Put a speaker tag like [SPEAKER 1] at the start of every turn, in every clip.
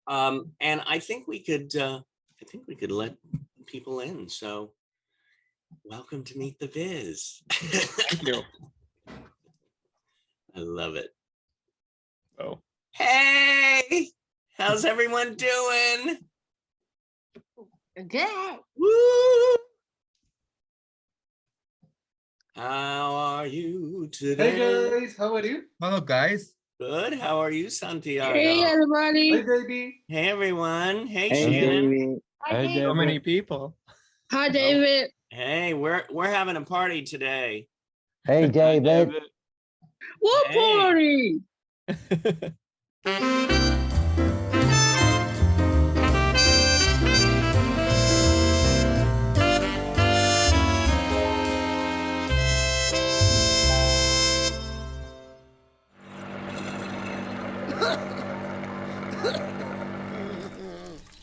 [SPEAKER 1] And I think we could let people in. So welcome to Meet the Viz.
[SPEAKER 2] Thank you.
[SPEAKER 1] I love it.
[SPEAKER 2] Oh,
[SPEAKER 1] Hey, how's everyone doing?
[SPEAKER 3] Good.
[SPEAKER 1] Woo! How are you today?
[SPEAKER 4] Hey guys, how are you?
[SPEAKER 5] Hello, guys.
[SPEAKER 1] Good. How are you, Santiago?
[SPEAKER 3] Hey,
[SPEAKER 4] Hi
[SPEAKER 3] everybody.
[SPEAKER 4] baby.
[SPEAKER 1] Hey, everyone. Hey,
[SPEAKER 6] Hey,
[SPEAKER 1] Shannon.
[SPEAKER 6] David.
[SPEAKER 3] Hi,
[SPEAKER 6] Hey,
[SPEAKER 3] David.
[SPEAKER 2] so many
[SPEAKER 6] David.
[SPEAKER 2] people.
[SPEAKER 3] Hi, David.
[SPEAKER 1] Hey, we're having a party today.
[SPEAKER 6] Hey, David.
[SPEAKER 3] What
[SPEAKER 1] Hey.
[SPEAKER 3] party?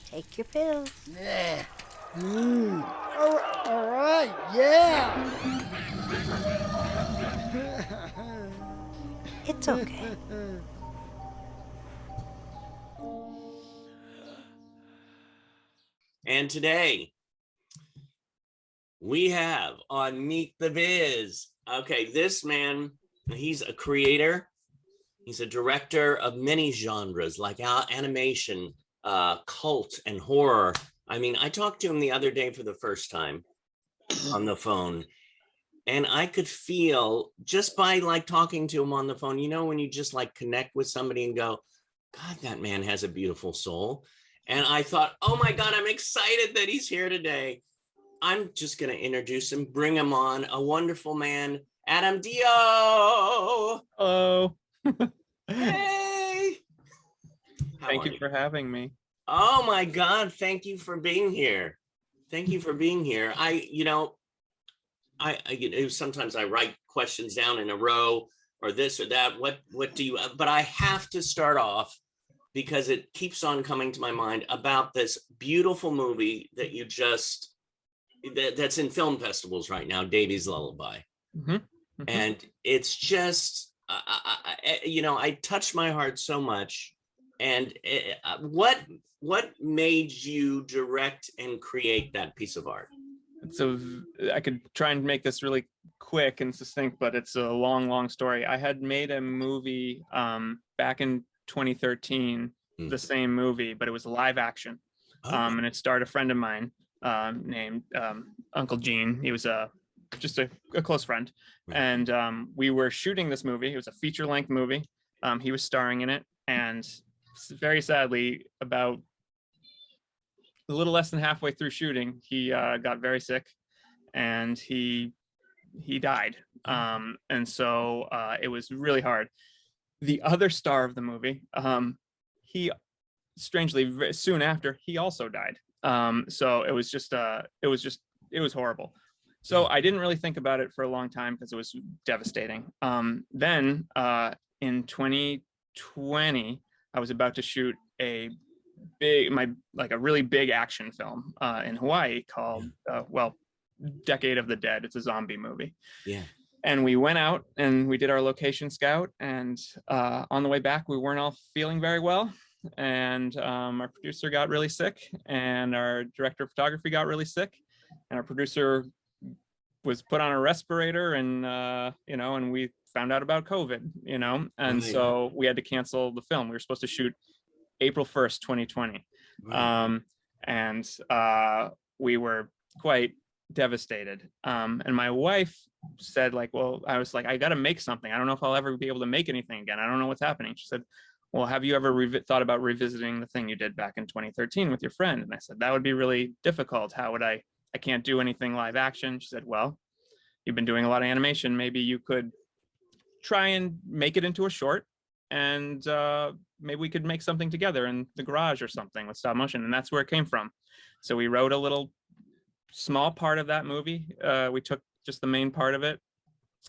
[SPEAKER 7] Take your pills.
[SPEAKER 8] Yeah. All right, yeah.
[SPEAKER 7] It's okay.
[SPEAKER 1] And today we have on Meet the Viz. Okay, this man, he's a creator. He's a director of many genres like animation, cult, and horror. I mean, I talked to him the other day for the first time on the phone, and I could feel just by like talking to him on the phone, you know, when you just like connect with somebody and go, God, that man has a beautiful soul. And I thought, oh my God, I'm excited that he's here today. I'm just going to introduce him, bring him on, a wonderful man, Adam Dio.
[SPEAKER 2] Hello.
[SPEAKER 1] Hey.
[SPEAKER 2] Thank you for having me.
[SPEAKER 1] Oh my God, thank you for being here. Thank you for being here. Sometimes I write questions down in a row or this or that. What do you, but I have to start off because it keeps on coming to my mind about this beautiful movie that you just, that's in film festivals right now, Davy's Lullaby.
[SPEAKER 2] Mm-hmm. Mm-hmm.
[SPEAKER 1] And it's just, I touched my heart so much. And what made you direct and create that piece of art?
[SPEAKER 2] So I could try and make this really quick and succinct, but it's a long, long story. I had made a movie back in 2013, the same movie, but it was live action. And it starred a friend of mine named Uncle Gene. He was just a close friend. And we were shooting this movie. It was a feature-length movie. He was starring in it. And very sadly, about a little less than halfway through shooting, he got very sick and he died. And so it was really hard. The other star of the movie, he strangely soon after, he also died. So it was horrible. So I didn't really think about it for a long time because it was devastating. Then in 2020, I was about to shoot a really big action film in Hawaii called Decade of the Dead. It's a zombie movie.
[SPEAKER 1] Yeah.
[SPEAKER 2] And we went out and we did our location scout, and on the way back we weren't all feeling very well, and our producer got really sick, and our director of photography got really sick, and our producer was put on a respirator, and and we found out about COVID, and so we had to cancel the film. We were supposed to shoot April 1st, 2020. Right. And we were quite devastated. And my wife said, I was like, I got to make something. I don't know if I'll ever be able to make anything again. I don't know what's happening. She said, well, have you ever thought about revisiting the thing you did back in 2013 with your friend? And I said, that would be really difficult. How would I can't do anything live action. She said, well, you've been doing a lot of animation. Maybe you could try and make it into a short, and maybe we could make something together in the garage or something with stop motion. And that's where it came from. So we wrote a little small part of that movie. We took just the main part of it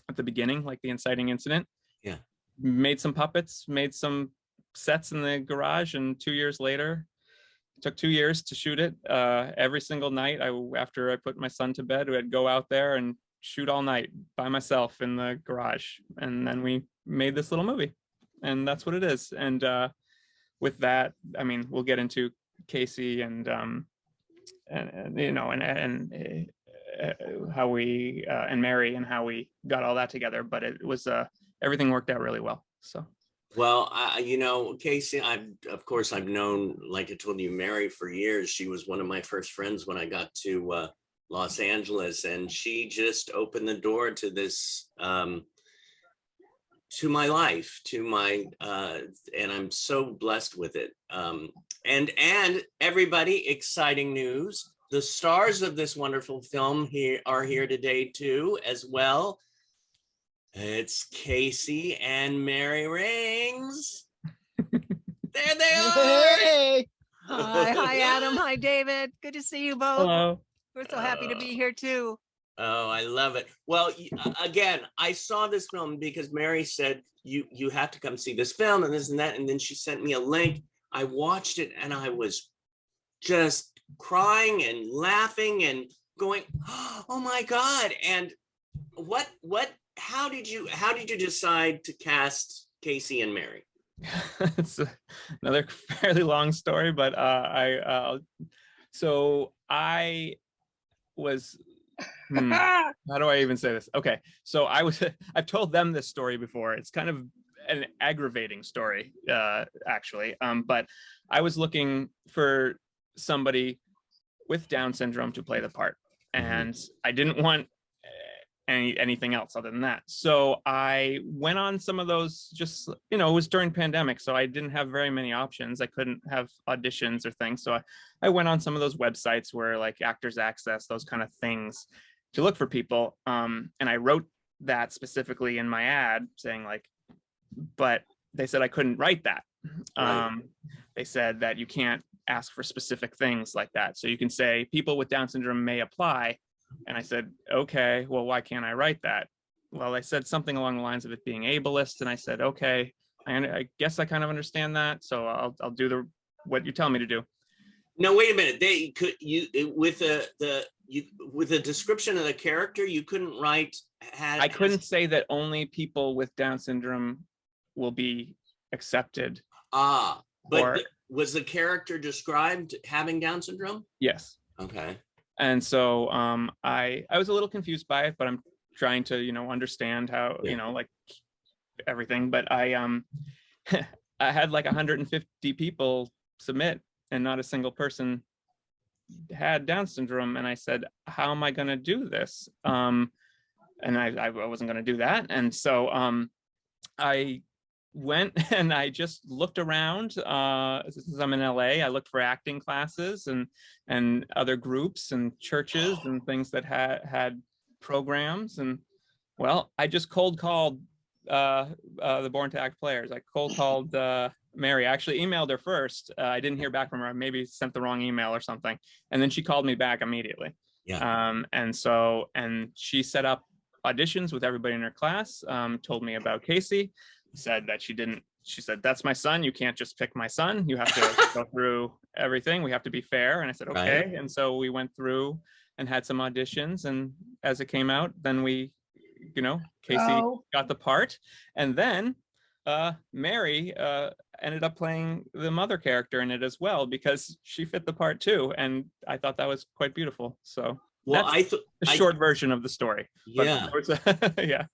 [SPEAKER 2] at the beginning, like the inciting incident. Yeah. Made some puppets, made some sets in the garage, and 2 years later, it took 2 years to shoot it. Every single night, after I put my son to bed, I'd go out there and shoot all night by myself in the garage. And then we made this little movie. And that's what it is. And with that, I mean, we'll get into Casey and you know, and how we and Mary and how we got all that together. But it was everything worked out really well. So.
[SPEAKER 1] Well, you know, Casey, of course I've known, like I told you, Mary for years. She was one of my first friends when I got to Los Angeles, and she just opened the door to this, to my life, to my, and I'm so blessed with it. And everybody, exciting news. The stars of this wonderful film are here today too, as well. It's Casey and Mary Rings. There they are.
[SPEAKER 8] Hey.
[SPEAKER 4] Hi, Adam. Hi, David. Good to see you both.
[SPEAKER 2] Hello.
[SPEAKER 4] We're so happy to be here too.
[SPEAKER 1] Oh, I love it. Well, again, I saw this film because Mary said, you have to come see this film and this and that. And then she sent me a link. I watched it and I was just crying and laughing and going, oh my God. And how did you decide to cast Casey and Mary?
[SPEAKER 2] It's another fairly long story, but so I was how do I even say this? Okay, so I've told them this story before. It's kind of an aggravating story, actually. But I was looking for somebody with Down syndrome to play the part, and I didn't want anything else other than that. So I went on some of those, just, you know, it was during pandemic, so I didn't have very many options. I couldn't have auditions or things. So I went on some of those websites where like Actors Access, those kind of things, to look for people. And I wrote that specifically in my ad saying like, but they said I couldn't write that.
[SPEAKER 1] Right.
[SPEAKER 2] They said that you can't ask for specific things like that. So you can say people with Down syndrome may apply. And I said, okay, well, why can't I write that? Well, I said something along the lines of it being ableist. And I said, okay, I guess I kind of understand that. So I'll do what you tell me to do.
[SPEAKER 1] No, wait a minute. With the description of the character, you couldn't write.
[SPEAKER 2] I couldn't say that only people with Down syndrome will be accepted.
[SPEAKER 1] But was the character described having Down syndrome?
[SPEAKER 2] Yes.
[SPEAKER 1] Okay.
[SPEAKER 2] And so I was a little confused by it, but I'm trying to, you know, understand how, you know, like everything. But I I had like 150 people submit and not a single person had Down syndrome. And I said, how am I going to do this? And I wasn't going to do that. And so I went and I just looked around. Since I'm in LA, I looked for acting classes and other groups and churches and things that had programs. And well, I just cold called the Born to Act players. I cold called Mary. I actually emailed her first. I didn't hear back from her. I maybe sent the wrong email or something. And then she called me back immediately.
[SPEAKER 1] Yeah.
[SPEAKER 2] And she set up auditions with everybody in her class, told me about Casey, said that she said, that's my son. You can't just pick my son. You have to go through everything. We have to be fair. And I said, okay. Right. And so we went through and had some auditions. And as it came out, then we, you know, Casey got the part. And then Mary ended up playing the mother character in it as well, because she fit the part too. And I thought that was quite beautiful. So well, that's the short version of the story.
[SPEAKER 1] Yeah.
[SPEAKER 2] Yeah.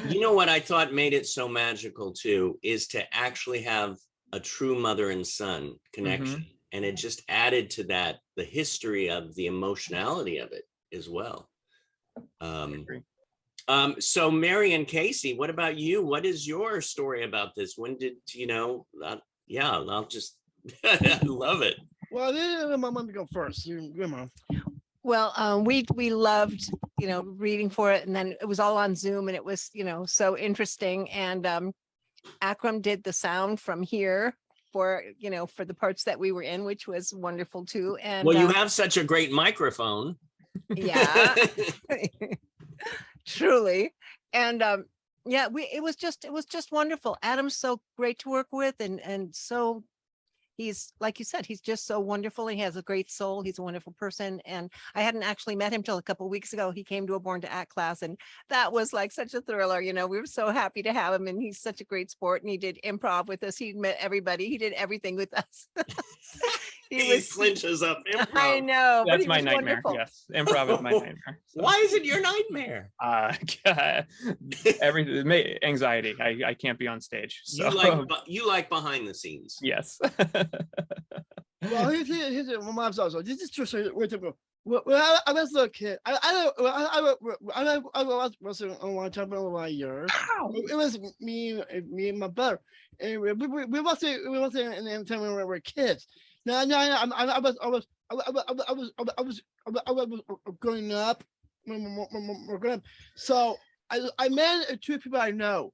[SPEAKER 1] You know what I thought made it so magical too is to actually have a true mother and son connection. Mm-hmm. And it just added to that, the history of the emotionality of it as well. So Mary and Casey, what about you? What is your story about this? When did, you know, I'll just, I love it.
[SPEAKER 8] Well, let me go first. You know.
[SPEAKER 4] Well, we loved, you know, reading for it, and then it was all on Zoom, and it was, you know, so interesting. And Akram did the sound from here for, you know, for the parts that we were in, which was wonderful too. And
[SPEAKER 1] well, you have such a great microphone.
[SPEAKER 4] Yeah, truly. And yeah, it was just wonderful. Adam's so great to work with, and so he's, like you said, he's just so wonderful. He has a great soul. He's a wonderful person. And I hadn't actually met him till a couple weeks ago. He came to a Born to Act class, and that was like such a thriller. You know, we were so happy to have him, and he's such a great sport. And he did improv with us. He met everybody. He did everything with us.
[SPEAKER 1] He clinches up
[SPEAKER 4] I
[SPEAKER 1] improv.
[SPEAKER 4] know. but
[SPEAKER 2] That's
[SPEAKER 4] he
[SPEAKER 2] my
[SPEAKER 4] was
[SPEAKER 2] nightmare.
[SPEAKER 4] wonderful.
[SPEAKER 2] Yes, improv is my nightmare. So,
[SPEAKER 1] Why is it your nightmare?
[SPEAKER 2] everything, anxiety. I can't be on stage. So
[SPEAKER 1] You like behind the scenes.
[SPEAKER 2] yes.
[SPEAKER 8] Well, here's my mom's also. This is true. So wait a minute. When I was a kid, I was wrestling a long time ago, my years. It was me and my brother, and we was in the time when we were kids. No, I was growing up. When we're growing up. So I met two people I know.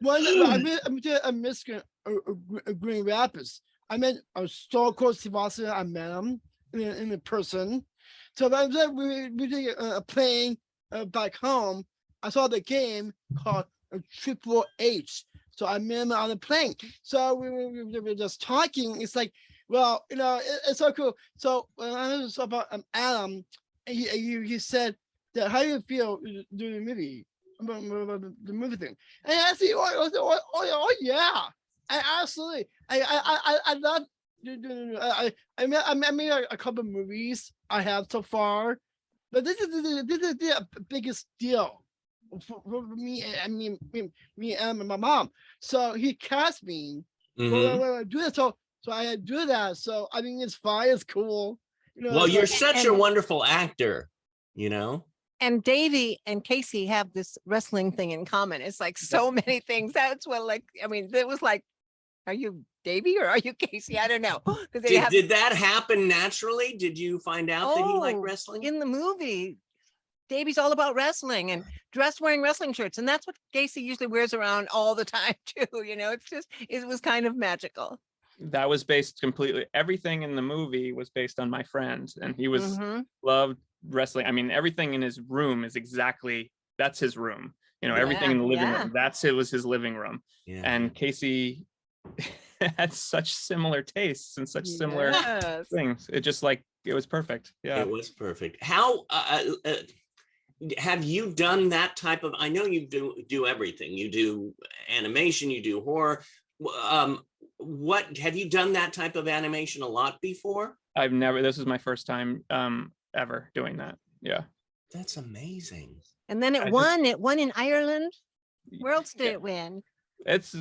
[SPEAKER 8] One I met a Michigan, Green Rapids. I met a Stone Cold Steve Austin. I met him in person. So we did a plane back home. I saw the game called Triple H. So I met him on the plane. So we were just talking. It's like, well, you know, it's so cool. So when I was about Adam, he said that how do you feel doing the movie, the movie thing? And I said, oh yeah, absolutely. I love. I made a couple of movies I have so far, but this is the biggest deal for me. I mean, me and my mom. So he cast me.
[SPEAKER 1] Mhm.
[SPEAKER 8] When I do that, so I do that. So I mean, it's fine. It's cool. You know,
[SPEAKER 1] Well,
[SPEAKER 8] it's
[SPEAKER 1] you're
[SPEAKER 8] like-
[SPEAKER 1] such a wonderful actor, you know?
[SPEAKER 4] And Davey and Casey have this wrestling thing in common. It's like so many things. That's what, like, I mean, it was like, are you Davey or are you Casey? I don't know. Because they have
[SPEAKER 1] Did that happen naturally? Did you find out that he liked
[SPEAKER 4] Oh,
[SPEAKER 1] wrestling?
[SPEAKER 4] in the movie. Davey's all about wrestling and dressed wearing wrestling shirts. And that's what Casey usually wears around all the time too. You know, it was kind of magical.
[SPEAKER 2] That was based completely. Everything in the movie was based on my friend, and he was
[SPEAKER 4] Mhm.
[SPEAKER 2] loved wrestling. I mean, everything in his room is that's his room. You know, everything in the living
[SPEAKER 4] Yeah.
[SPEAKER 2] room. It was his living room.
[SPEAKER 1] Yeah.
[SPEAKER 2] And Casey had such similar tastes and such similar
[SPEAKER 4] Yes.
[SPEAKER 2] things. It was perfect. Yeah.
[SPEAKER 1] It was perfect. How have you done that type of? I know you do everything. You do animation. You do horror. What have you done that type of animation a lot before?
[SPEAKER 2] This was my first time ever doing that. Yeah.
[SPEAKER 1] That's amazing.
[SPEAKER 4] And then
[SPEAKER 2] I just-
[SPEAKER 4] it won in Ireland. Where else did
[SPEAKER 2] Yeah.
[SPEAKER 4] it win?
[SPEAKER 2] It's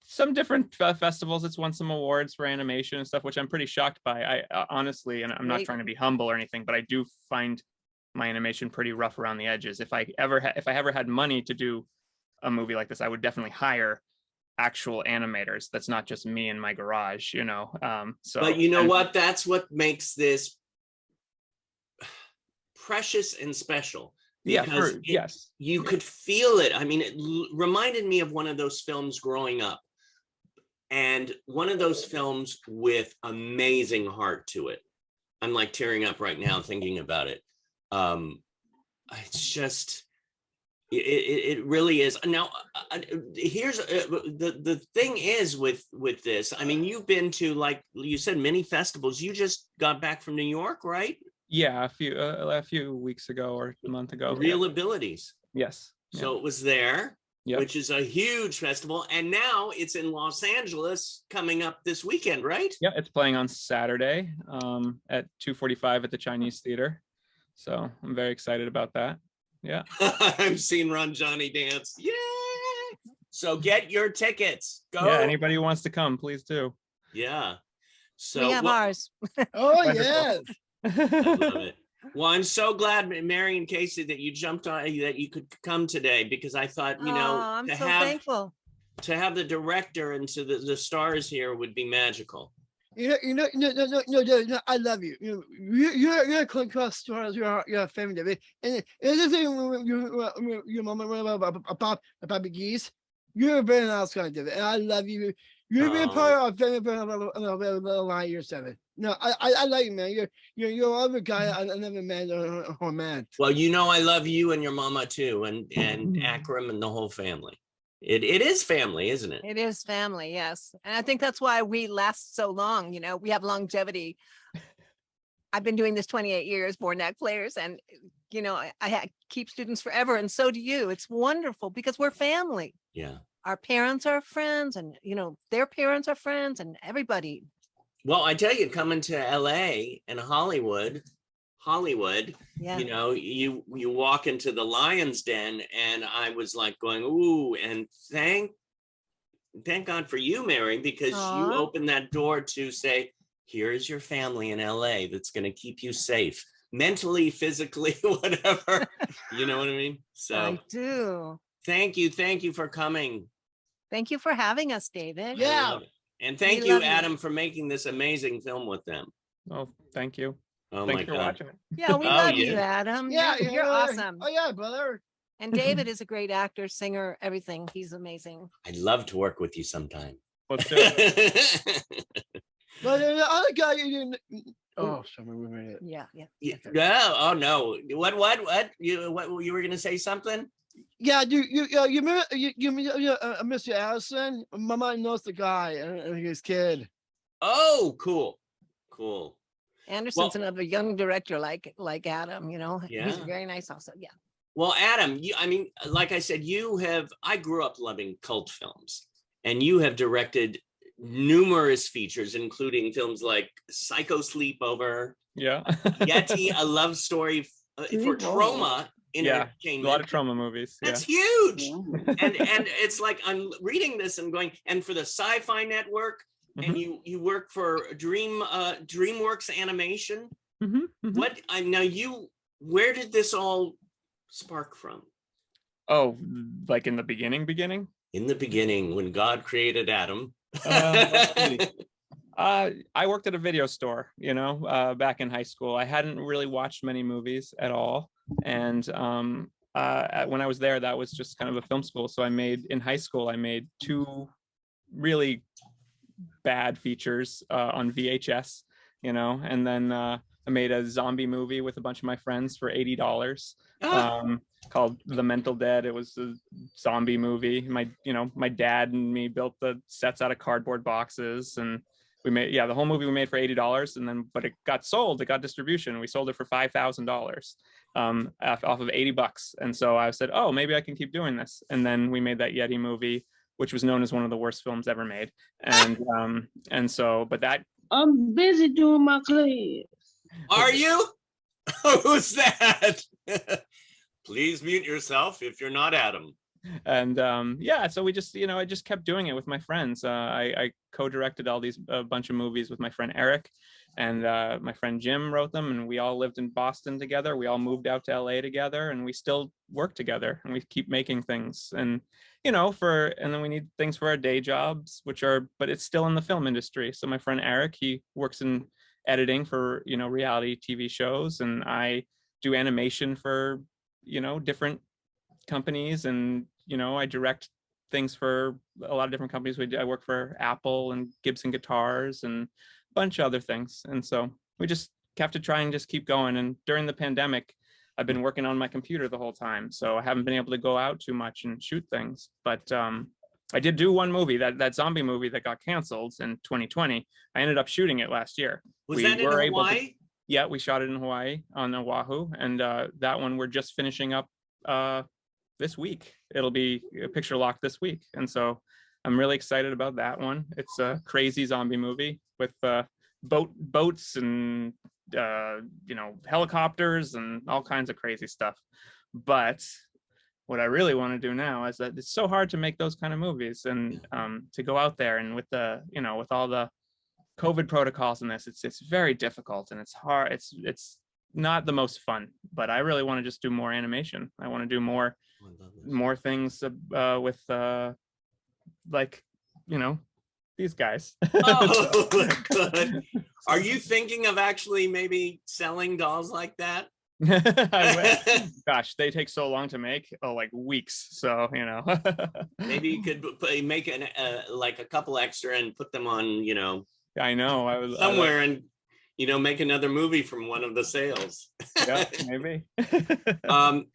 [SPEAKER 2] some different festivals. It's won some awards for animation and stuff, which I'm pretty shocked by. I honestly, and I'm not
[SPEAKER 4] Great.
[SPEAKER 2] trying to be humble or anything, but I do find my animation pretty rough around the edges. If I ever had money to do a movie like this, I would definitely hire actual animators. That's not just me in my garage, you know. So,
[SPEAKER 1] But you know
[SPEAKER 2] and-
[SPEAKER 1] what? That's what makes this precious and special.
[SPEAKER 2] Yeah.
[SPEAKER 1] Because
[SPEAKER 2] Yes.
[SPEAKER 1] you could feel it. I mean, it reminded me of one of those films growing up, and one of those films with amazing heart to it. I'm like tearing up right now thinking about it. It's just, it really is. Now, here's the thing is with this. I mean, you've been to, like you said, many festivals. You just got back from New York, right?
[SPEAKER 2] Yeah. A few weeks ago or a month ago.
[SPEAKER 1] Real Abilities.
[SPEAKER 2] Yes. Yeah.
[SPEAKER 1] So it was there.
[SPEAKER 2] Yep.
[SPEAKER 1] Which is a huge festival. And now it's in Los Angeles coming up this weekend, right?
[SPEAKER 2] Yeah, it's playing on Saturday at 2:45 at the Chinese Theater. So I'm very excited about that. Yeah.
[SPEAKER 1] I've seen Ron Johnny dance. Yay! So get your tickets. Go.
[SPEAKER 2] Yeah, anybody who wants to come, please do.
[SPEAKER 1] Yeah. So
[SPEAKER 4] We have
[SPEAKER 1] well,
[SPEAKER 4] ours.
[SPEAKER 8] Oh
[SPEAKER 2] Wonderful.
[SPEAKER 8] yes.
[SPEAKER 1] I love it. Well, I'm so glad, Mary and Casey, that you jumped on, that you could come today, because I thought, you know,
[SPEAKER 4] I'm
[SPEAKER 1] to
[SPEAKER 4] so
[SPEAKER 1] have
[SPEAKER 4] thankful.
[SPEAKER 1] the director and to the stars here would be magical.
[SPEAKER 8] No, I love you. You're a clean cross stars. You're a family, David. And the thing when your moment about Geese, you're a very nice guy, David. And I love you. You're being part of family for a lot of years, David. No, I like you, man. You're other guy I never met or met.
[SPEAKER 1] Well, you know, I love you and your mama too, and Akram and the whole family. It is family, isn't it?
[SPEAKER 4] It is family, yes. And I think that's why we last so long, you know, we have longevity. I've been doing this 28 years, Born Act Players, and you know, keep students forever, and so do you. It's wonderful because we're family.
[SPEAKER 1] Yeah.
[SPEAKER 4] Our parents are friends, and you know, their parents are friends, and everybody.
[SPEAKER 1] Well, I tell you, coming to LA and Hollywood,
[SPEAKER 4] Yeah.
[SPEAKER 1] you know, you walk into the Lion's Den, and I was like going, ooh, and thank God for you, Mary, because you
[SPEAKER 4] Aw.
[SPEAKER 1] opened that door to say, here is your family in LA that's going to keep you safe, mentally, physically, whatever. You know what I mean? So
[SPEAKER 4] I do.
[SPEAKER 1] thank you for coming.
[SPEAKER 4] Thank you for having us, David.
[SPEAKER 1] I
[SPEAKER 8] Yeah.
[SPEAKER 1] love it. And thank
[SPEAKER 4] We
[SPEAKER 1] you,
[SPEAKER 4] love you.
[SPEAKER 1] Adam, for making this amazing film with them.
[SPEAKER 2] Oh, thank you.
[SPEAKER 1] Oh
[SPEAKER 2] Thank
[SPEAKER 1] my
[SPEAKER 2] you for
[SPEAKER 1] God.
[SPEAKER 2] watching it.
[SPEAKER 4] Yeah, we
[SPEAKER 1] Oh,
[SPEAKER 4] love you,
[SPEAKER 1] yeah.
[SPEAKER 4] Adam.
[SPEAKER 8] Yeah,
[SPEAKER 4] You're awesome.
[SPEAKER 8] Oh yeah, brother.
[SPEAKER 4] And David is a great actor, singer, everything. He's amazing.
[SPEAKER 1] I'd love to work with you sometime.
[SPEAKER 2] Let's do it.
[SPEAKER 8] But the other guy you didn't. Oh, sorry, wait a minute.
[SPEAKER 4] Yeah, yeah.
[SPEAKER 1] Yeah,
[SPEAKER 4] that's okay.
[SPEAKER 1] no, oh no. What? You were gonna say something?
[SPEAKER 8] Yeah, you Mr. Allison. My mom knows the guy and his kid.
[SPEAKER 1] Oh, cool.
[SPEAKER 4] Anderson's another young director like Adam, you know. He's
[SPEAKER 1] Yeah.
[SPEAKER 4] very nice also. Yeah.
[SPEAKER 1] Well, Adam, like I said, I grew up loving cult films, and you have directed numerous features, including films like Psycho Sleepover,
[SPEAKER 2] Yeah.
[SPEAKER 1] Yeti, A Love Story for Trauma
[SPEAKER 2] Yeah, a
[SPEAKER 1] Entertainment.
[SPEAKER 2] lot of trauma movies. Yeah.
[SPEAKER 1] That's huge. And it's like I'm reading this and going, and for the Sci-Fi Network, and you work for DreamWorks Animation. What I now where did this all spark from?
[SPEAKER 2] Oh, like in the beginning?
[SPEAKER 1] In the beginning, when God created Adam.
[SPEAKER 2] Let's see. I worked at a video store, you know, back in high school. I hadn't really watched many movies at all. And when I was there, that was just kind of a film school. So in high school, I made 2 really bad features on VHS, you know, and then I made a zombie movie with a bunch of my friends for $80 called The Mental Dead. It was a zombie movie. My dad and me built the sets out of cardboard boxes, and we made the whole movie we made for $80, and then but it got sold. It got distribution. We sold it for $5,000 off of $80, and so I said, oh, maybe I can keep doing this. And then we made that Yeti movie, which was known as one of the worst films ever made. And so, but that
[SPEAKER 3] I'm busy doing my class.
[SPEAKER 1] Are you? Who's that? Please mute yourself if you're not Adam.
[SPEAKER 2] And so we just, I just kept doing it with my friends. I co-directed a bunch of movies with my friend Eric, and my friend Jim wrote them, and we all lived in Boston together. We all moved out to LA together, and we still work together, and we keep making things. And and then we need things for our day jobs, but it's still in the film industry. So my friend Eric, he works in editing for reality TV shows, and I do animation for different companies, and I direct things for a lot of different companies. I work for Apple and Gibson Guitars and a bunch of other things, and so we just have to try and just keep going. And during the pandemic, I've been working on my computer the whole time, so I haven't been able to go out too much and shoot things. But I did do one movie, that zombie movie that got canceled in 2020. I ended up shooting it last year.
[SPEAKER 1] Was that in Hawaii?
[SPEAKER 2] Yeah, we shot it in Hawaii on Oahu, and that one we're just finishing up this week. It'll be a picture locked this week, and so I'm really excited about that one. It's a crazy zombie movie with boats and helicopters and all kinds of crazy stuff. But what I really want to do now is that it's so hard to make those kind of movies, and to go out there, and with the with all the COVID protocols in this, it's very difficult, and it's hard. It's not the most fun, but I really want to just do more animation. I want to do more things with these guys.
[SPEAKER 1] Oh, good. Are you thinking of actually maybe selling dolls like that?
[SPEAKER 2] Gosh, they take so long to make, like weeks. So
[SPEAKER 1] Maybe you could make like a couple extra and put them on,
[SPEAKER 2] I know. I was
[SPEAKER 1] somewhere, and make another movie from one of the sales.
[SPEAKER 2] Yeah, maybe.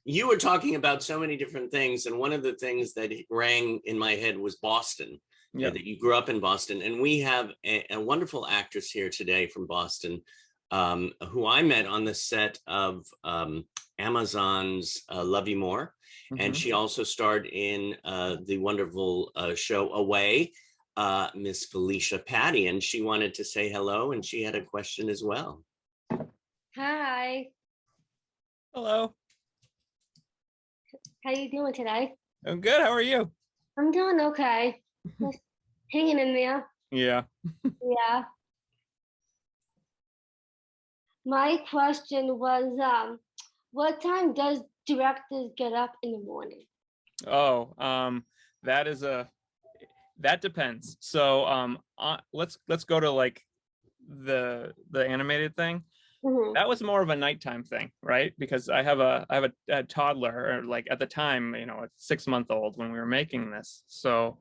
[SPEAKER 1] You were talking about so many different things, and one of the things that rang in my head was Boston.
[SPEAKER 2] Yeah.
[SPEAKER 1] That you grew up in Boston, and we have a wonderful actress here today from Boston, who I met on the set of Amazon's Love You More, and
[SPEAKER 2] Mhm.
[SPEAKER 1] she also starred in the wonderful show Away, Miss Felicia Patty, and she wanted to say hello, and she had a question as well.
[SPEAKER 5] Hi,
[SPEAKER 2] Hello.
[SPEAKER 5] how you doing today?
[SPEAKER 2] I'm good. How are you?
[SPEAKER 5] I'm doing okay. Just hanging in there.
[SPEAKER 2] Yeah.
[SPEAKER 5] Yeah. My question was, what time does directors get up in the morning?
[SPEAKER 2] Oh, that depends. So let's go to like the animated thing.
[SPEAKER 5] Mhm.
[SPEAKER 2] That was more of a nighttime thing, right? Because I have a toddler, or like at the time, a 6-month-old when we were making this. So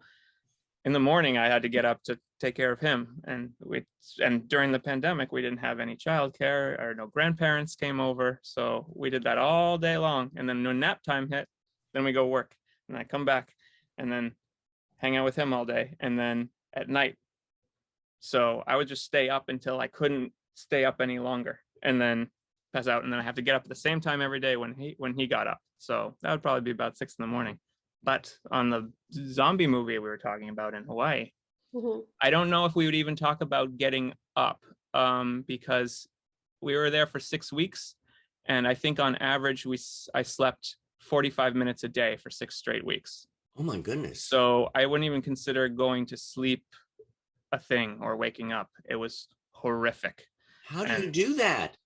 [SPEAKER 2] in the morning I had to get up to take care of him, and during the pandemic we didn't have any childcare, or no grandparents came over, so we did that all day long. And then when nap time hit, then we go work, and I come back and then hang out with him all day, and then at night. So I would just stay up until I couldn't stay up any longer, and then pass out, and then I have to get up at the same time every day when he got up. So that would probably be about 6 in the morning. But on the zombie movie we were talking about in Hawaii,
[SPEAKER 5] Mhm.
[SPEAKER 2] I don't know if we would even talk about getting up, because we were there for 6 weeks, and I think on average I slept 45 minutes a day for 6 straight weeks.
[SPEAKER 1] Oh my goodness.
[SPEAKER 2] So I wouldn't even consider going to sleep a thing or waking up. It was horrific.
[SPEAKER 1] How do you do that?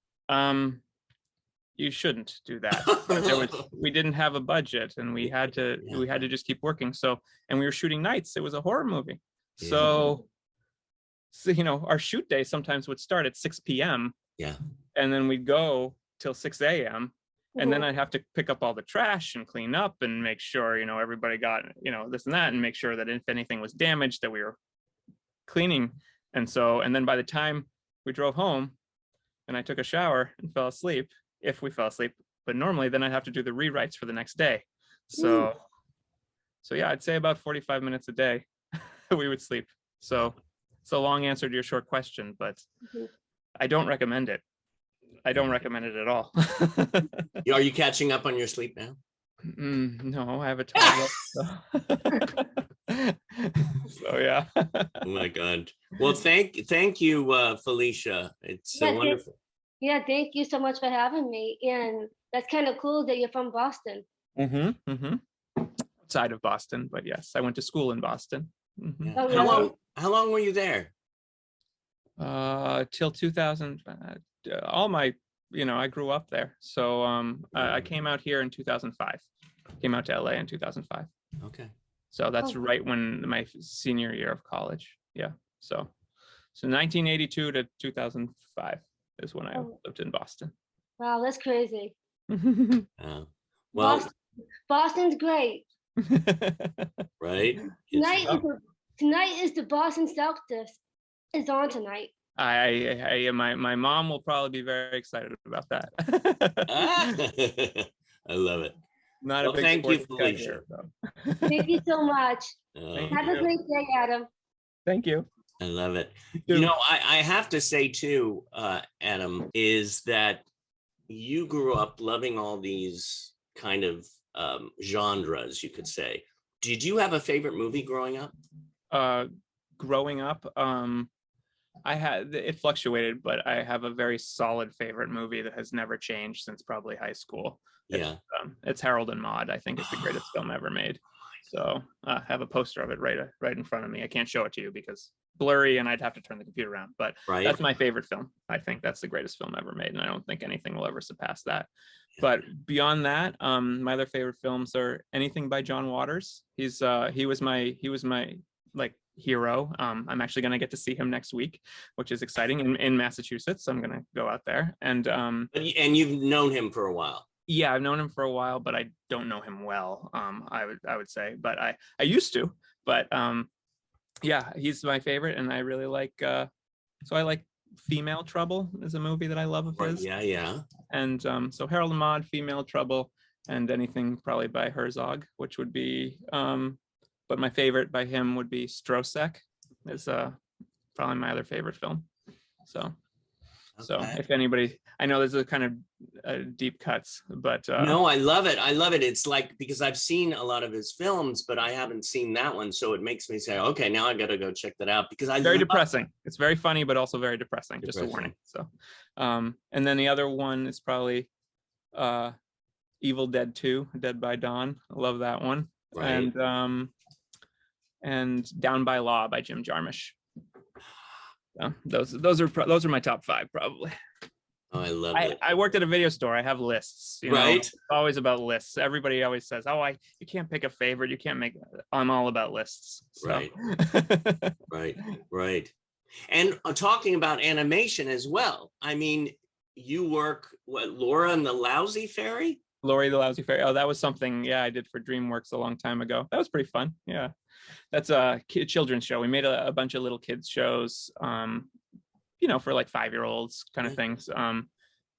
[SPEAKER 2] You shouldn't do that. We didn't have a budget, and we had to just keep working. So, and we were shooting nights. It was a horror movie.
[SPEAKER 1] Yeah.
[SPEAKER 2] So our shoot day sometimes would start at 6 p.m.
[SPEAKER 1] Yeah.
[SPEAKER 2] And then we'd go till 6 a.m. And then
[SPEAKER 5] Mhm.
[SPEAKER 2] I'd have to pick up all the trash and clean up and make sure, everybody got, this and that, and make sure that if anything was damaged that we were cleaning. And then by the time we drove home and I took a shower and fell asleep, if we fell asleep, but normally then I'd have to do the rewrites for the next day. So yeah, I'd say about 45 minutes a day we would sleep. So it's a long answer to your short question, but
[SPEAKER 5] Mhm.
[SPEAKER 2] I don't recommend it. I don't recommend it at all.
[SPEAKER 1] Are you catching up on your sleep now?
[SPEAKER 2] No, I have a toddler. So yeah.
[SPEAKER 1] Oh my God. Well, thank you, Felicia. It's
[SPEAKER 5] Yeah,
[SPEAKER 1] wonderful.
[SPEAKER 5] Yeah, thank you so much for having me. And that's kind of cool that you're from Boston.
[SPEAKER 2] Outside of Boston, but yes, I went to school in Boston.
[SPEAKER 1] Yeah.
[SPEAKER 5] Oh,
[SPEAKER 1] How
[SPEAKER 5] really?
[SPEAKER 1] long were you there?
[SPEAKER 2] Till 2000. All my, I grew up there. So I came out here in 2005. Came out to LA in 2005.
[SPEAKER 1] Okay.
[SPEAKER 2] So that's
[SPEAKER 5] Oh.
[SPEAKER 2] right when my senior year of college. Yeah. So 1982 to 2005 is when I
[SPEAKER 5] Oh.
[SPEAKER 2] lived in Boston.
[SPEAKER 5] Wow, that's crazy.
[SPEAKER 1] Well,
[SPEAKER 5] Boston's great.
[SPEAKER 1] right.
[SPEAKER 5] Tonight is the Boston Celtics. It's on tonight.
[SPEAKER 2] My mom will probably be very excited about that.
[SPEAKER 1] I love it.
[SPEAKER 2] Not
[SPEAKER 1] Well,
[SPEAKER 2] a big
[SPEAKER 1] thank you,
[SPEAKER 2] sports guy
[SPEAKER 1] Felicia.
[SPEAKER 2] here, so.
[SPEAKER 5] Thank you so much.
[SPEAKER 2] Thank
[SPEAKER 5] Have a
[SPEAKER 2] you.
[SPEAKER 5] great day, Adam.
[SPEAKER 2] Thank you.
[SPEAKER 1] I love it.
[SPEAKER 2] too.
[SPEAKER 1] I have to say too, Adam, is that you grew up loving all these kind of genres, you could say. Did you have a favorite movie growing up?
[SPEAKER 2] Growing up, it fluctuated, but I have a very solid favorite movie that has never changed since probably high school.
[SPEAKER 1] Yeah.
[SPEAKER 2] It's Harold and Maude. I think it's the greatest film ever made. So I have a poster of it right in front of me. I can't show it to you because blurry and I'd have to turn the computer around, but
[SPEAKER 1] Right.
[SPEAKER 2] that's my favorite film. I think that's the greatest film ever made, and I don't think anything will ever surpass that. But beyond that, my other favorite films are anything by John Waters. He was my like hero. I'm actually going to get to see him next week, which is exciting, in Massachusetts. I'm going to go out there, and
[SPEAKER 1] you've known him for a while.
[SPEAKER 2] yeah, I've known him for a while, but I don't know him well. I would say, but I used to. But yeah, he's my favorite, and I really like. So I like Female Trouble is a movie that I love of
[SPEAKER 1] Right,
[SPEAKER 2] his.
[SPEAKER 1] yeah, yeah.
[SPEAKER 2] And so Harold and Maude, Female Trouble, and anything probably by Herzog, which would be, but my favorite by him would be Strosek, is probably my other favorite film. So
[SPEAKER 1] Okay.
[SPEAKER 2] if anybody, I know there's a kind of deep cuts, but
[SPEAKER 1] No, I love it. I love it. It's like, because I've seen a lot of his films, but I haven't seen that one. So it makes me say, okay, now I got to go check that out, because I
[SPEAKER 2] very
[SPEAKER 1] love-
[SPEAKER 2] depressing. It's very funny, but also very depressing. Just a
[SPEAKER 1] Depressing.
[SPEAKER 2] warning. So, and then the other one is probably Evil Dead 2, Dead by Dawn. I love that one.
[SPEAKER 1] Right.
[SPEAKER 2] And Down by Law by Jim Jarmusch. So those are my top 5 probably.
[SPEAKER 1] Oh, I love
[SPEAKER 2] I,
[SPEAKER 1] it.
[SPEAKER 2] I worked at a video store. I have lists. You know,
[SPEAKER 1] Right.
[SPEAKER 2] it's always about lists. Everybody always says, "Oh, you can't pick a favorite. You can't make." I'm all about lists. So.
[SPEAKER 1] Right. Right, right. And talking about animation as well. I mean, you work, what, Laura and the Lousy Fairy?
[SPEAKER 2] Lori the Lousy Fairy. Oh, that was something. Yeah, I did for DreamWorks a long time ago. That was pretty fun. Yeah, that's a children's show. We made a bunch of little kids shows. For like 5-year-olds kind of things.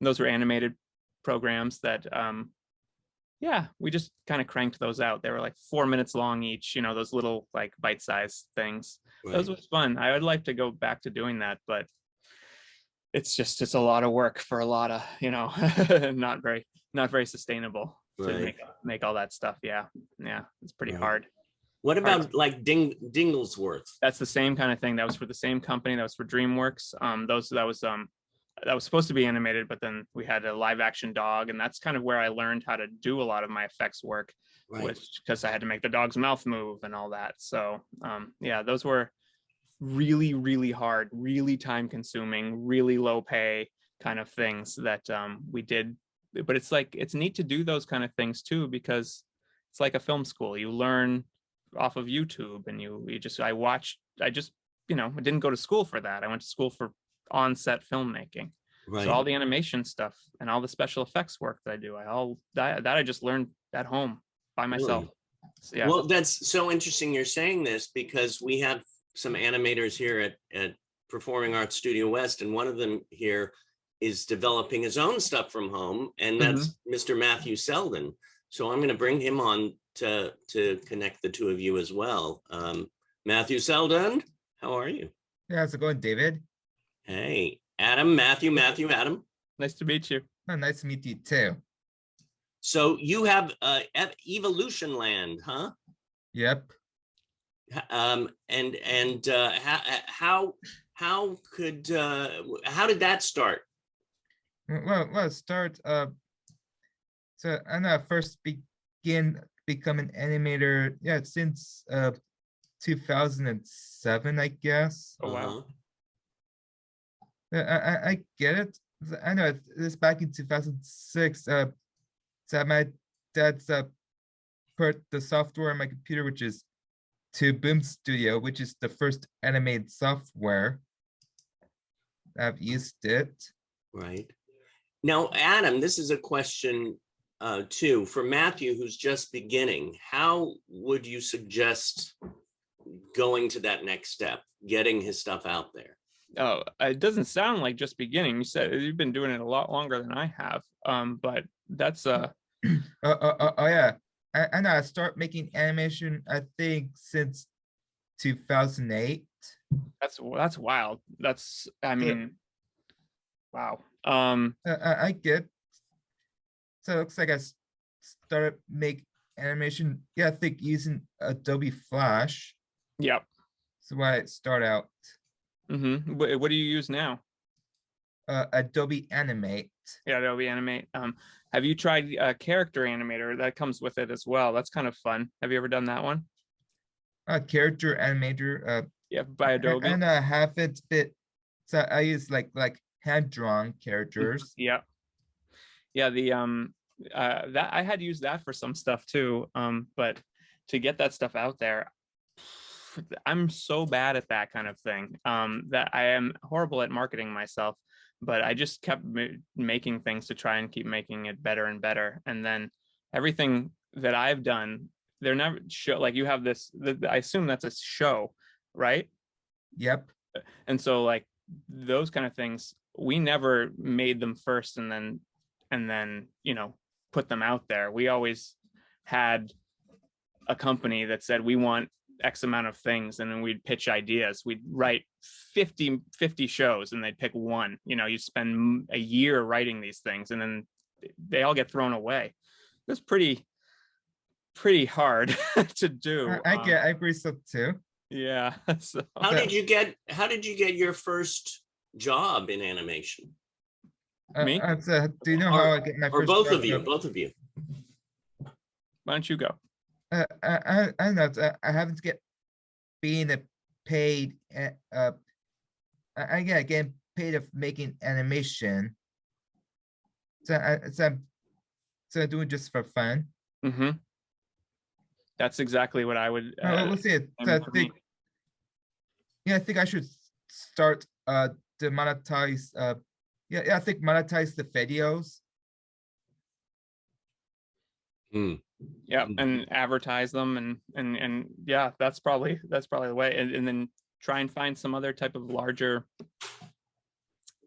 [SPEAKER 2] Those were animated programs that, we just kind of cranked those out. They were like 4 minutes long each. Those little like bite-sized things. Those was fun. I would like to go back to doing that, but it's a lot of work for a lot of, not very sustainable to
[SPEAKER 1] Right.
[SPEAKER 2] make all that stuff. Yeah, it's pretty
[SPEAKER 1] Right.
[SPEAKER 2] hard.
[SPEAKER 1] What about like Dinglesworth?
[SPEAKER 2] That's the same kind of thing. That was for the same company. That was for DreamWorks. That was supposed to be animated, but then we had a live action dog, and that's kind of where I learned how to do a lot of my effects work,
[SPEAKER 1] Right.
[SPEAKER 2] because I had to make the dog's mouth move and all that. So those were really, really hard, really time consuming, really low pay kind of things that we did. But it's neat to do those kind of things too, because it's like a film school. You learn off of YouTube, and I didn't go to school for that. I went to school for on-set filmmaking.
[SPEAKER 1] Right.
[SPEAKER 2] So all the animation stuff and all the special effects work that I do, I just learned at home by myself.
[SPEAKER 1] Really?
[SPEAKER 2] So, yeah.
[SPEAKER 1] Well, that's so interesting you're saying this, because we have some animators here at Performing Arts Studio West, and one of them here is developing his own stuff from home, and that's Mr. Matthew Selden. So I'm going to bring him on to connect the two of you as well. Matthew Selden, how are you?
[SPEAKER 6] Yeah, how's it going, David?
[SPEAKER 1] Hey, Adam, Adam.
[SPEAKER 2] Nice to meet you.
[SPEAKER 6] Oh, nice to meet you too.
[SPEAKER 1] So you have Evolution Land, huh?
[SPEAKER 6] Yep.
[SPEAKER 1] How did that start?
[SPEAKER 6] Well, start. So I first began becoming an animator. Yeah, since 2007, I guess.
[SPEAKER 2] Oh wow.
[SPEAKER 6] I get it. I know this back in 2006. So my dad's put the software on my computer, which is to Boom Studio, which is the first animated software. I've used it.
[SPEAKER 1] Right. Now, Adam, this is a question too for Matthew, who's just beginning. How would you suggest going to that next step, getting his stuff out there?
[SPEAKER 2] Oh, it doesn't sound like just beginning. You said you've been doing it a lot longer than I have. But that's
[SPEAKER 6] Oh yeah. I know I start making animation, I think, since 2008.
[SPEAKER 2] that's wild. I mean, wow.
[SPEAKER 6] I get. So it looks like I started make animation. Yeah, I think using Adobe Flash.
[SPEAKER 2] Yep.
[SPEAKER 6] So I start out.
[SPEAKER 2] What do you use now?
[SPEAKER 6] Adobe Animate.
[SPEAKER 2] Yeah, Adobe Animate. Have you tried Character Animator? That comes with it as well. That's kind of fun. Have you ever done that one?
[SPEAKER 6] Character Animator.
[SPEAKER 2] Yeah, by Adobe.
[SPEAKER 6] And I have it bit. So I use like hand drawn characters.
[SPEAKER 2] Yeah. Yeah, the that I had used that for some stuff too. But to get that stuff out there, I'm so bad at that kind of thing. That I am horrible at marketing myself, but I just kept making things to try and keep making it better and better. And then everything that I've done, they're never show, like you have this, I assume that's a show, right?
[SPEAKER 6] Yep.
[SPEAKER 2] And so like those kind of things, we never made them first and then put them out there. We always had a company that said we want X amount of things, and then we'd pitch ideas. We'd write 50 shows and they'd pick one. You spend a year writing these things and then they all get thrown away. It was pretty hard to do.
[SPEAKER 6] I agree so too.
[SPEAKER 2] Yeah. So
[SPEAKER 1] How did you get your first job in animation?
[SPEAKER 2] Me?
[SPEAKER 6] Do you know how I get my
[SPEAKER 1] Or
[SPEAKER 6] first
[SPEAKER 1] both
[SPEAKER 6] job?
[SPEAKER 1] of you, both of you.
[SPEAKER 2] why don't you go?
[SPEAKER 6] I don't know. I haven't being a paid. I get getting paid of making animation. So I'm doing just for fun.
[SPEAKER 2] Mm-hmm. That's exactly what I would.
[SPEAKER 6] Let's see.
[SPEAKER 2] aim for me.
[SPEAKER 6] I think I should start to monetize. I think monetize the videos.
[SPEAKER 2] Yeah, and advertise them and yeah, that's probably the way. And then try and find some other type of larger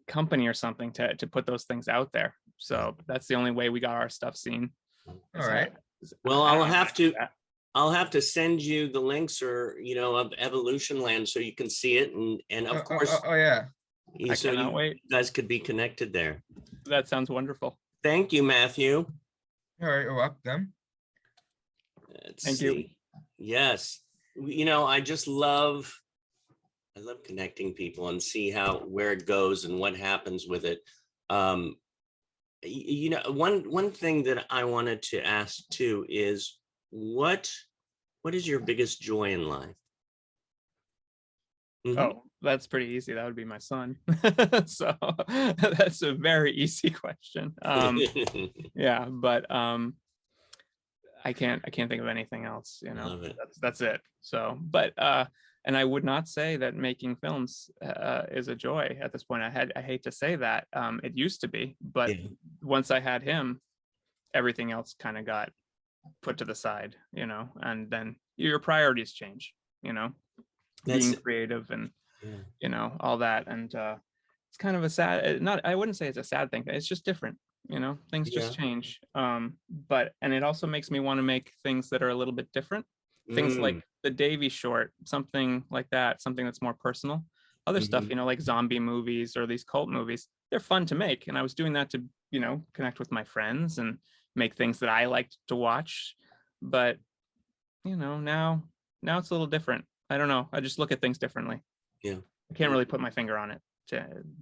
[SPEAKER 2] company or something to put those things out there. So that's the only way we got our stuff seen.
[SPEAKER 6] All right.
[SPEAKER 1] Well, I'll have to send you the links of Evolution Land so you can see it, and of course,
[SPEAKER 6] Yeah.
[SPEAKER 2] I
[SPEAKER 1] so
[SPEAKER 2] cannot
[SPEAKER 1] you
[SPEAKER 2] wait.
[SPEAKER 1] guys could be connected there.
[SPEAKER 2] That sounds wonderful.
[SPEAKER 1] Thank you, Matthew.
[SPEAKER 6] All right. You're welcome.
[SPEAKER 2] Thank you.
[SPEAKER 1] See. Yes. I love connecting people and see where it goes and what happens with it. One thing that I wanted to ask too is what is your biggest joy in life? Mhm.
[SPEAKER 2] Oh, that's pretty easy. That would be my son. So that's a very easy question. Yeah, but I can't think of anything else,
[SPEAKER 1] Love it.
[SPEAKER 2] that's it. So, but and I would not say that making films is a joy at this point. I hate to say that. It used to be, but
[SPEAKER 1] Yeah.
[SPEAKER 2] once I had him, everything else kind of got put to the side, and then your priorities change,
[SPEAKER 1] That's
[SPEAKER 2] being creative and
[SPEAKER 1] yeah.
[SPEAKER 2] all that. And it's kind of a sad, I wouldn't say it's a sad thing. It's just different, things just change. But it also makes me want to make things that are a little bit different. Things like the Davy short, something like that, something that's more personal. Other stuff, like zombie movies or these cult movies, they're fun to make. And I was doing that to, connect with my friends and make things that I liked to watch. But, now it's a little different. I don't know. I just look at things differently.
[SPEAKER 1] Yeah.
[SPEAKER 2] I can't really put my finger on it.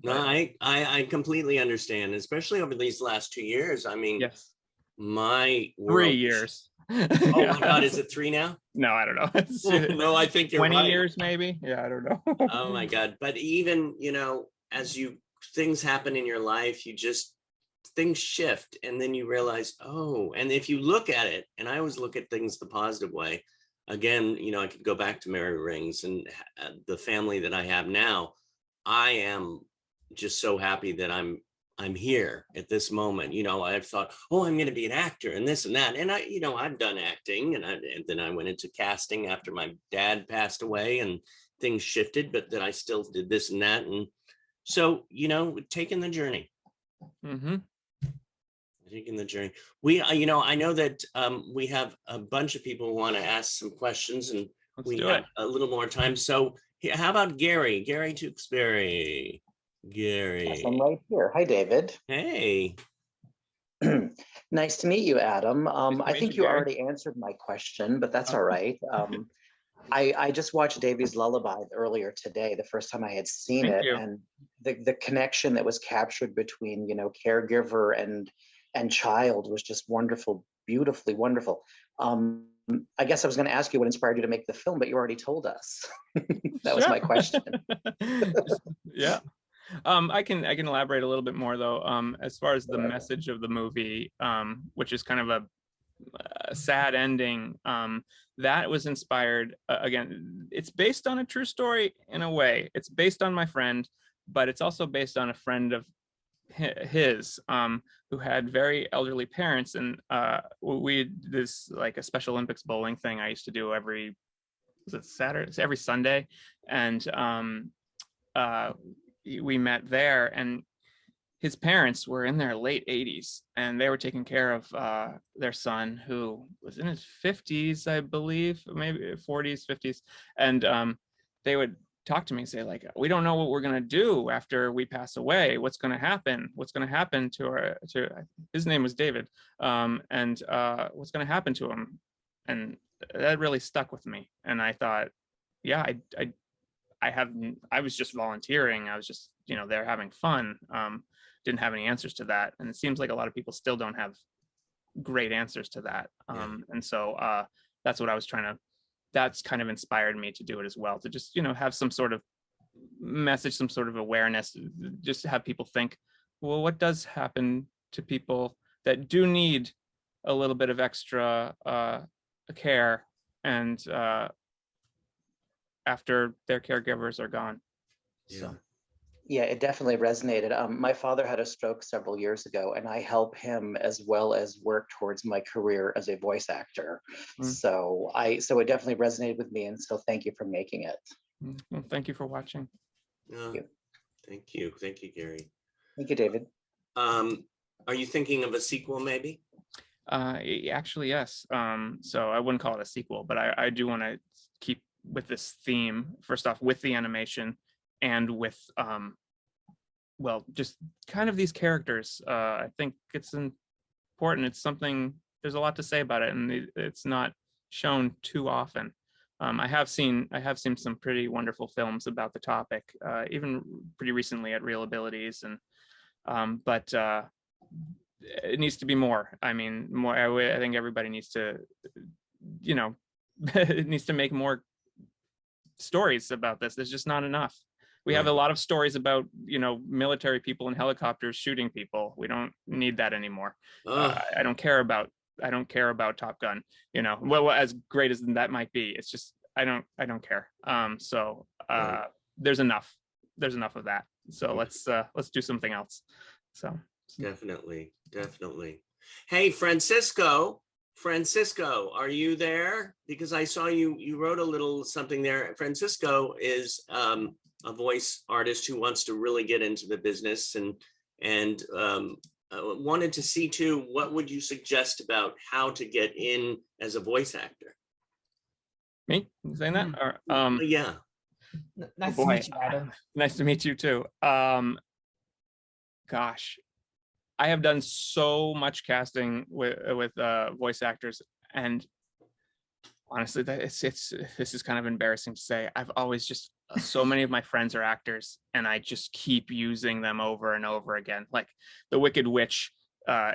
[SPEAKER 1] No, I completely understand, especially over these last 2 years. I mean,
[SPEAKER 2] Yes.
[SPEAKER 1] my
[SPEAKER 2] 3
[SPEAKER 1] world-
[SPEAKER 2] years.
[SPEAKER 1] Oh my God, is it 3 now?
[SPEAKER 2] No, I don't know. It's,
[SPEAKER 1] No, I think you're
[SPEAKER 2] 20
[SPEAKER 1] right.
[SPEAKER 2] years maybe. Yeah, I don't know.
[SPEAKER 1] Oh my God. But even, as things happen in your life, things shift, and then you realize, and if you look at it, and I always look at things the positive way, again, I could go back to Mary Rings and the family that I have now. I am just so happy that I'm here at this moment. I've thought, I'm going to be an actor and this and that. And I've done acting, and then I went into casting after my dad passed away and things shifted, but then I still did this and that. And so, taking the journey.
[SPEAKER 2] Mm-hmm.
[SPEAKER 1] Taking the journey. We, I know that we have a bunch of people who want to ask some questions, and we got a little more time. So how about Gary Tewksbury? Gary.
[SPEAKER 9] Yes, I'm right here. Hi, David.
[SPEAKER 1] Hey.
[SPEAKER 9] Nice to meet you, Adam. I think you
[SPEAKER 2] Gary.
[SPEAKER 9] already answered my question, but that's all right. I just watched Davy's Lullaby earlier today, the first time I had seen
[SPEAKER 2] Thank
[SPEAKER 9] it,
[SPEAKER 2] you.
[SPEAKER 9] and the connection that was captured between caregiver and child was just wonderful, beautifully wonderful. I guess I was going to ask you what inspired you to make the film, but you already told us. That was my question.
[SPEAKER 2] Yeah. I can elaborate a little bit more though. As far as the message of the movie, which is kind of a sad ending, that was inspired again. It's based on a true story in a way. It's based on my friend, but it's also based on a friend of his who had very elderly parents, and we this like a Special Olympics bowling thing I used to do every Sunday, and we met there, and his parents were in their late 80s, and they were taking care of their son, who was in his 50s, I believe, maybe 40s, 50s. And they would talk to me and say, like, we don't know what we're going to do after we pass away. What's going to happen? What's going to happen to his name was David. And what's going to happen to him? And that really stuck with me. And I thought, yeah, I was just volunteering. I was just, there having fun. Didn't have any answers to that. And it seems like a lot of people still don't have great answers to that. And so that's what I was that's kind of inspired me to do it as well, to just, have some sort of message, some sort of awareness, just have people think, well, what does happen to people that do need a little bit of extra care and after their caregivers are gone. So.
[SPEAKER 9] Yeah, it definitely resonated. My father had a stroke several years ago, and I help him as well as work towards my career as a voice actor. So it definitely resonated with me, and so thank you for making it.
[SPEAKER 2] Well, thank you for watching.
[SPEAKER 1] Thank you, Gary.
[SPEAKER 9] Thank you, David.
[SPEAKER 1] Are you thinking of a sequel, maybe?
[SPEAKER 2] Actually, yes. So I wouldn't call it a sequel, but I do want to keep with this theme. First off, with the animation and with well, just kind of these characters. I think it's important. It's something, there's a lot to say about it, and it's not shown too often. I have seen some pretty wonderful films about the topic, even pretty recently at Real Abilities, and but it needs to be more. I mean, more. I think everybody needs to, it needs to make more stories about this. There's just not enough. We have a lot of stories about, military people in helicopters shooting people. We don't need that anymore. I don't care about Top Gun, well, as great as that might be. It's just, I don't care. So there's enough of that. So let's do something else. So
[SPEAKER 1] definitely. Hey, Francisco, are you there? Because I saw you wrote a little something there. Francisco is a voice artist who wants to really get into the business, and wanted to see too, what would you suggest about how to get in as a voice actor?
[SPEAKER 2] Me saying that? Or,
[SPEAKER 1] yeah.
[SPEAKER 10] Nice to meet you, Adam.
[SPEAKER 2] Nice to meet you too. Gosh, I have done so much casting with voice actors, and honestly, this is kind of embarrassing to say. I've always just, so many of my friends are actors, and I just keep using them over and over again. Like the Wicked Witch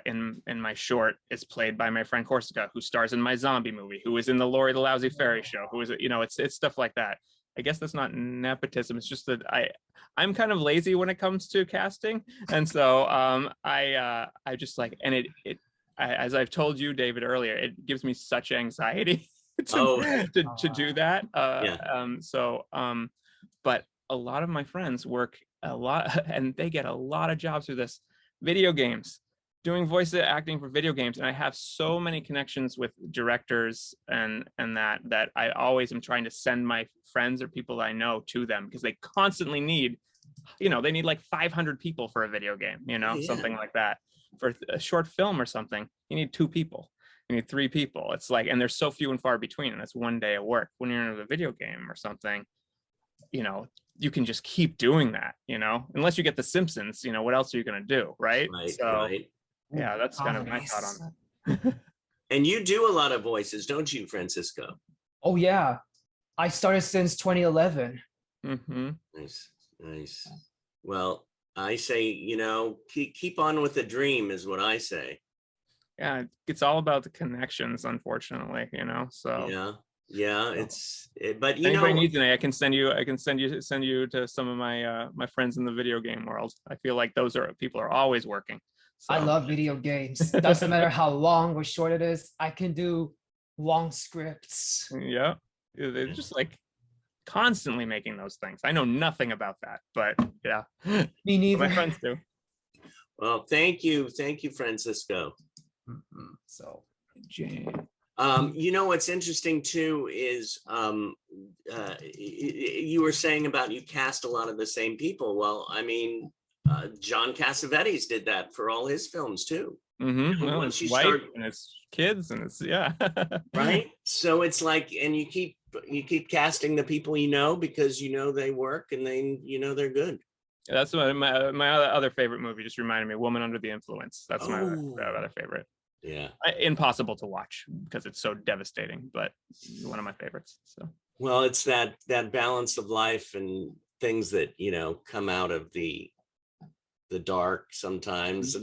[SPEAKER 2] in my short is played by my friend Corsica, who stars in my zombie movie, who is in the Lori the Lousy Fairy Show, who is, it's stuff like that. I guess that's not nepotism. It's just that I'm kind of lazy when it comes to casting, and so I just like, and as I've told you, David, earlier, it gives me such anxiety to do that. But a lot of my friends work a lot, and they get a lot of jobs through this. Video games, doing voice acting for video games, and I have so many connections with directors and that I always am trying to send my friends or people I know to them, because they constantly need, they need like 500 people for a video game, something like that. For a short film or something, you need 2 people. You need 3 people. It's like, and there's so few and far between, and it's one day of work. When you're in a video game or something, you can just keep doing that, unless you get The Simpsons, what else are you going to do? Right.
[SPEAKER 1] Right.
[SPEAKER 2] Yeah, that's kind of my thought on that.
[SPEAKER 1] And you do a lot of voices, don't you, Francisco?
[SPEAKER 10] Oh yeah, I started since 2011.
[SPEAKER 2] Mm-hmm.
[SPEAKER 1] Nice. Well, I say, keep on with the dream is what I say.
[SPEAKER 2] Yeah, it's all about the connections, unfortunately, so
[SPEAKER 1] yeah, but
[SPEAKER 2] anybody needs any, I can send you to some of my friends in the video game world. I feel like people are always working. So.
[SPEAKER 10] I love video games. Doesn't matter how long or short it is. I can do long scripts.
[SPEAKER 2] Yeah, they're just like constantly making those things. I know nothing about that, but yeah,
[SPEAKER 10] me neither.
[SPEAKER 2] My friends do.
[SPEAKER 1] Well, thank you, Francisco.
[SPEAKER 10] So
[SPEAKER 2] Jane.
[SPEAKER 1] You know, what's interesting too is you were saying about you cast a lot of the same people. Well, I mean, John Cassavetes did that for all his films too.
[SPEAKER 2] Mm-hmm. Well,
[SPEAKER 1] Once
[SPEAKER 2] it's
[SPEAKER 1] you
[SPEAKER 2] wife
[SPEAKER 1] start,
[SPEAKER 2] and it's kids and it's yeah.
[SPEAKER 1] right? So it's like, and you keep casting the people you know because you know they work and they're good.
[SPEAKER 2] That's my other favorite movie. Just reminded me, Woman Under the Influence. That's my other favorite.
[SPEAKER 1] Yeah.
[SPEAKER 2] Impossible to watch because it's so devastating, but one of my favorites. So.
[SPEAKER 1] Well, it's that balance of life and things that, you know, come out of the dark sometimes,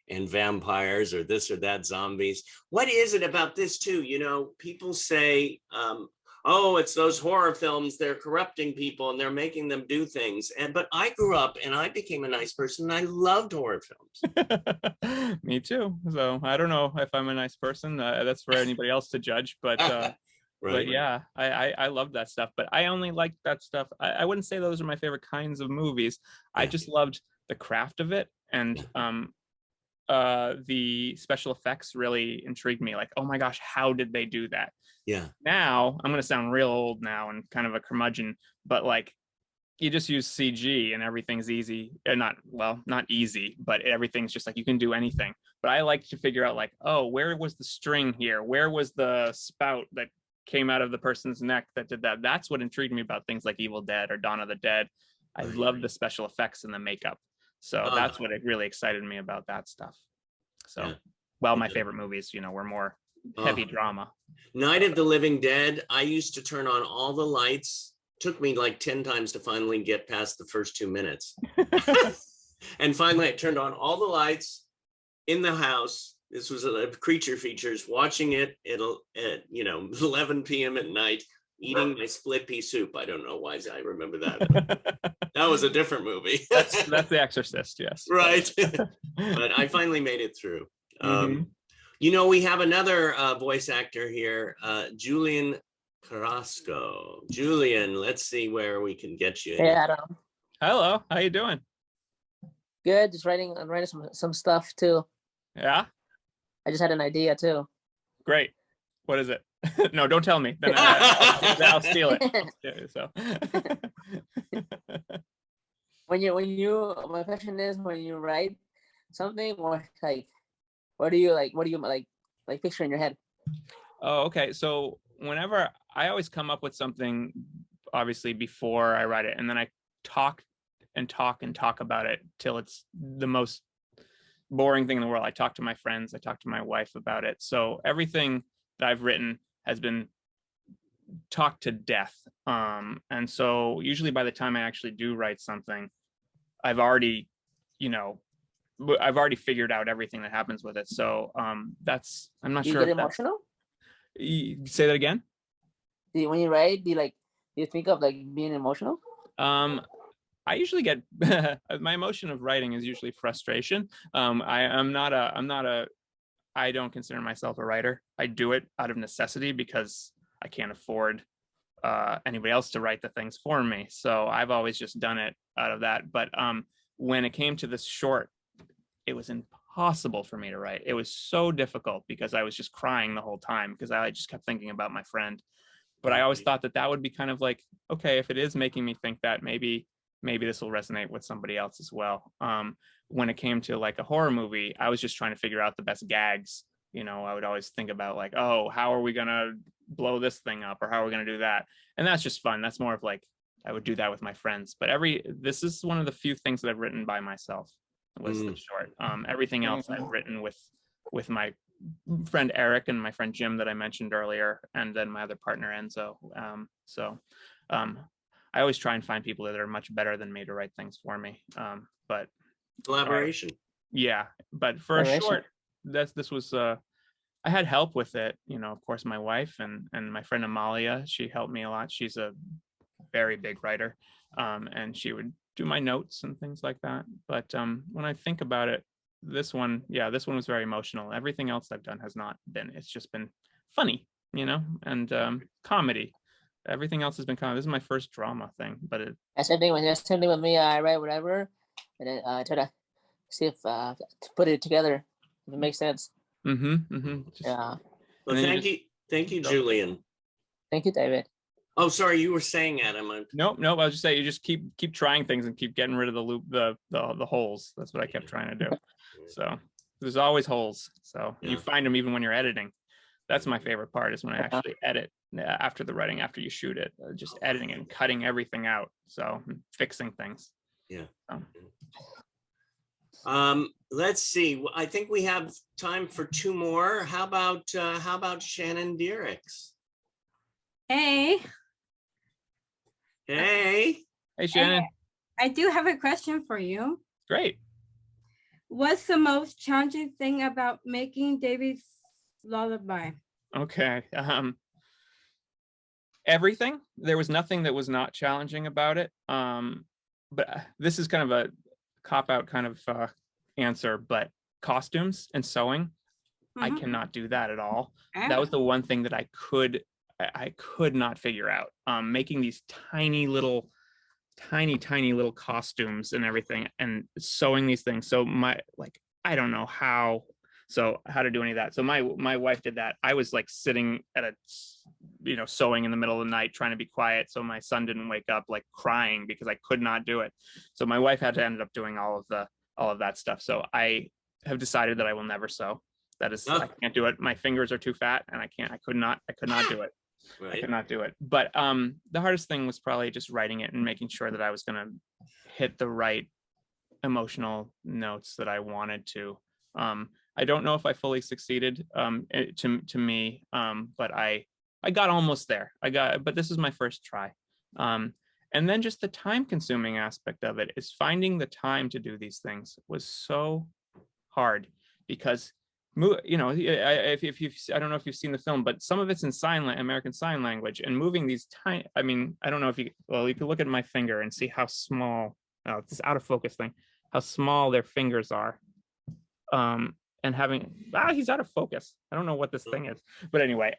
[SPEAKER 1] and vampires or this or that, zombies. What is it about this too? You know, people say, oh, it's those horror films, they're corrupting people and they're making them do things. But I grew up and I became a nice person and I loved horror films.
[SPEAKER 2] Me too. So I don't know if I'm a nice person. That's for anybody else to judge. But
[SPEAKER 1] Right.
[SPEAKER 2] But yeah, I love that stuff. But I only like that stuff. I wouldn't say those are my favorite kinds of movies. I just loved the craft of it, and the special effects really intrigued me. Like, oh my gosh, how did they do that?
[SPEAKER 1] Yeah.
[SPEAKER 2] Now I'm gonna sound real old now and kind of a curmudgeon, but like, you just use CG and everything's easy. Not easy, but everything's just like you can do anything. But I like to figure out like, oh, where was the string here? Where was the spout that came out of the person's neck that did that? That's what intrigued me about things like Evil Dead or Dawn of the Dead. I love the special effects and the makeup. So that's what really excited me about that stuff. So, well, my favorite movies, you know, were more heavy drama.
[SPEAKER 1] Night of the Living Dead, I used to turn on all the lights. Took me like 10 times to finally get past the first 2 minutes. And finally I turned on all the lights in the house. This was a Creature Features, watching it at 11 p.m. at night, eating my split pea soup. I don't know why I remember that. That was a different movie.
[SPEAKER 2] That's The Exorcist, yes.
[SPEAKER 1] Right. But I finally made it through. You know, we have another voice actor here, Julian Carrasco. Julian, let's see where we can get you.
[SPEAKER 11] Hey, Adam.
[SPEAKER 2] Hello, how you doing?
[SPEAKER 11] Good. Just writing some stuff too.
[SPEAKER 2] Yeah.
[SPEAKER 11] I just had an idea too.
[SPEAKER 2] Great. What is it? No, don't tell me. Then I'll steal it. So.
[SPEAKER 11] My question is, when you write something, or like, what do you like picture in your head?
[SPEAKER 2] Oh, okay. So whenever I always come up with something, obviously before I write it, and then I talk about it till it's the most boring thing in the world. I talk to my friends, I talk to my wife about it. So everything that I've written has been talked to death. And so usually by the time I actually do write something, I've already figured out everything that happens with it. So I'm not sure.
[SPEAKER 11] You get emotional?
[SPEAKER 2] Say that again?
[SPEAKER 11] When you write, do you think of like being emotional?
[SPEAKER 2] I usually get my emotion of writing is usually frustration. I don't consider myself a writer. I do it out of necessity because I can't afford anybody else to write the things for me. So I've always just done it out of that. But when it came to this short, it was impossible for me to write. It was so difficult because I was just crying the whole time because I just kept thinking about my friend. But I always thought that would be kind of like, okay, if it is making me think that, maybe this will resonate with somebody else as well. When it came to like a horror movie, I was just trying to figure out the best gags. You know, I would always think about like, oh, how are we going to blow this thing up, or how are we going to do that? And that's just fun. That's more of like, I would do that with my friends. But this is one of the few things that I've written by myself, was the short. Everything else I've written with my friend Eric and my friend Jim that I mentioned earlier, and then my other partner Enzo. I always try and find people that are much better than me to write things for me. But
[SPEAKER 1] collaboration.
[SPEAKER 2] Yeah, but for a short, this was I had help with it. You know, of course, my wife and my friend Amalia. She helped me a lot. She's a very big writer, and she would do my notes and things like that. But when I think about it, this one was very emotional. Everything else I've done has not been. It's just been funny, you know, and comedy. Everything else has been comedy. This is my first drama thing, but
[SPEAKER 11] same thing with me. I write whatever, and then I try to see if to put it together, if it makes sense.
[SPEAKER 2] Yeah.
[SPEAKER 1] Well,
[SPEAKER 2] then you
[SPEAKER 1] thank
[SPEAKER 2] just-
[SPEAKER 1] you. Thank you,
[SPEAKER 2] go.
[SPEAKER 1] Julian.
[SPEAKER 11] Thank you, David.
[SPEAKER 1] Oh, sorry, you were saying, Adam.
[SPEAKER 2] Nope, nope. I was just saying, you just keep trying things and keep getting rid of the loop, the holes. That's what I kept trying to do. So there's always holes. So
[SPEAKER 1] Yeah.
[SPEAKER 2] you find them even when you're editing. That's my favorite part, is when I actually edit after the writing, after you shoot it, just editing and cutting everything out. So fixing things.
[SPEAKER 1] Yeah.
[SPEAKER 2] So,
[SPEAKER 1] Let's see. I think we have time for two more. How about Shannon Diericks?
[SPEAKER 12] Hey,
[SPEAKER 1] Hey.
[SPEAKER 2] hey, Shannon.
[SPEAKER 12] I do have a question for you.
[SPEAKER 2] Great.
[SPEAKER 12] What's the most challenging thing about making David's lullaby?
[SPEAKER 2] Okay. Everything. There was nothing that was not challenging about it. But this is kind of a cop-out kind of answer, but costumes and sewing, I
[SPEAKER 12] Mhm.
[SPEAKER 2] cannot do that at all.
[SPEAKER 12] Ah,
[SPEAKER 2] That was the one thing that I could not figure out. Making these tiny little costumes and everything, and sewing these things. So I don't know how to do any of that. So my wife did that. I was like sitting at sewing in the middle of the night, trying to be quiet so my son didn't wake up like crying, because I could not do it. So my wife had to end up doing all of that stuff. So I have decided that I will never sew. That is, I can't do it. My fingers are too fat, and I could not do it. I
[SPEAKER 1] Right.
[SPEAKER 2] could not do it. But the hardest thing was probably just writing it and making sure that I was going to hit the right emotional notes that I wanted to. I don't know if I fully succeeded to me, but I got almost there. But this is my first try. And then just the time consuming aspect of it is finding the time to do these things was so hard, because if you've, I don't know if you've seen the film, but some of it's in American Sign Language, and moving these tiny, I mean, I don't know if you can look at my finger and see how small, this out of focus thing, how small their fingers are. And having, he's out of focus. I don't know what this thing is, but anyway,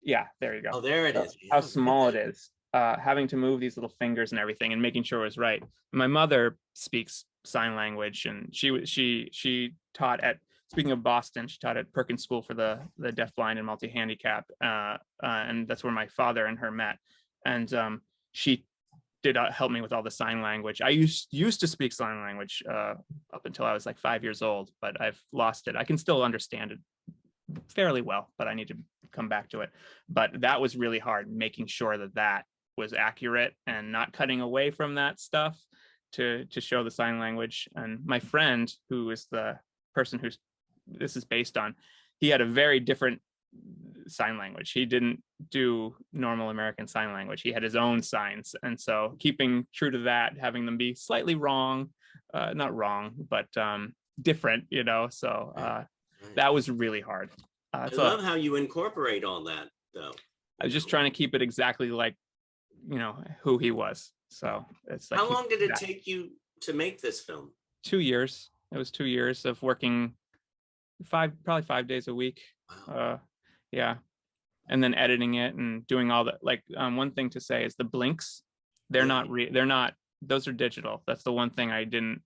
[SPEAKER 2] yeah, there you go.
[SPEAKER 1] Oh, there it is.
[SPEAKER 2] How
[SPEAKER 1] Yeah.
[SPEAKER 2] small it is. Having to move these little fingers and everything, and making sure it was right. My mother speaks sign language, and she taught at, speaking of Boston, she taught at Perkins School for the Deaf, Blind, and Multi-Handicap, and that's where my father and her met. And she did help me with all the sign language. I used to speak sign language up until I was like 5 years old, but I've lost it. I can still understand it fairly well, but I need to come back to it. But that was really hard, making sure that was accurate and not cutting away from that stuff to show the sign language. And my friend, who is the person who this is based on, he had a very different sign language. He didn't do normal American Sign Language. He had his own signs. And so keeping true to that, having them be slightly wrong, not wrong, but different, so that was really hard.
[SPEAKER 1] I love how you incorporate all that, though.
[SPEAKER 2] I was just trying to keep it exactly like, who he was. So it's like,
[SPEAKER 1] How long did it take you to make this film?
[SPEAKER 2] 2 years. It was 2 years of working probably 5 days a week.
[SPEAKER 1] Wow.
[SPEAKER 2] Yeah. And then editing it and doing all that. Like, one thing to say is the blinks, they're not those are digital. That's the one thing I didn't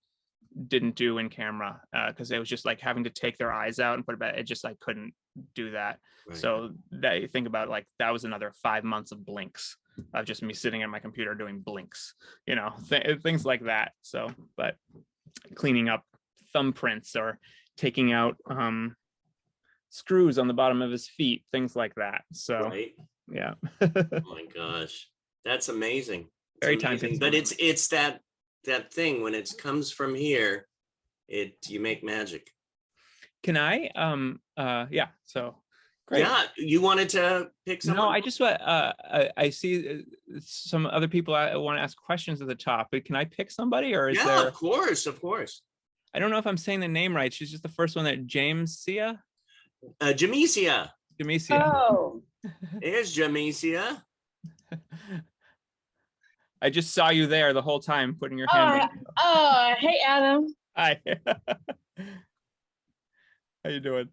[SPEAKER 2] do in camera, because it was just like having to take their eyes out and put it back. It just, I couldn't do that.
[SPEAKER 1] Right.
[SPEAKER 2] So that, you think about, like, that was another 5 months of blinks of just me sitting at my computer doing blinks, things like that. So, but cleaning up thumbprints or taking out screws on the bottom of his feet, things like that. So
[SPEAKER 1] Right.
[SPEAKER 2] yeah.
[SPEAKER 1] Oh my gosh, that's amazing. It's
[SPEAKER 2] Very
[SPEAKER 1] amazing.
[SPEAKER 2] time-consuming.
[SPEAKER 1] But it's that thing when it comes from here, you make magic.
[SPEAKER 2] Can I yeah, so great.
[SPEAKER 1] Yeah, you wanted to pick someone?
[SPEAKER 2] No, I just want I see some other people I want to ask questions at the top, but can I pick somebody, or is
[SPEAKER 1] Yeah,
[SPEAKER 2] there?
[SPEAKER 1] of course.
[SPEAKER 2] I don't know if I'm saying the name right. She's just the first one, that Jamesia.
[SPEAKER 1] Jamesia.
[SPEAKER 12] Oh,
[SPEAKER 1] There's Jamesia.
[SPEAKER 2] I just saw you there the whole time putting your hand up.
[SPEAKER 3] Hey, Adam.
[SPEAKER 2] Hi. How you doing?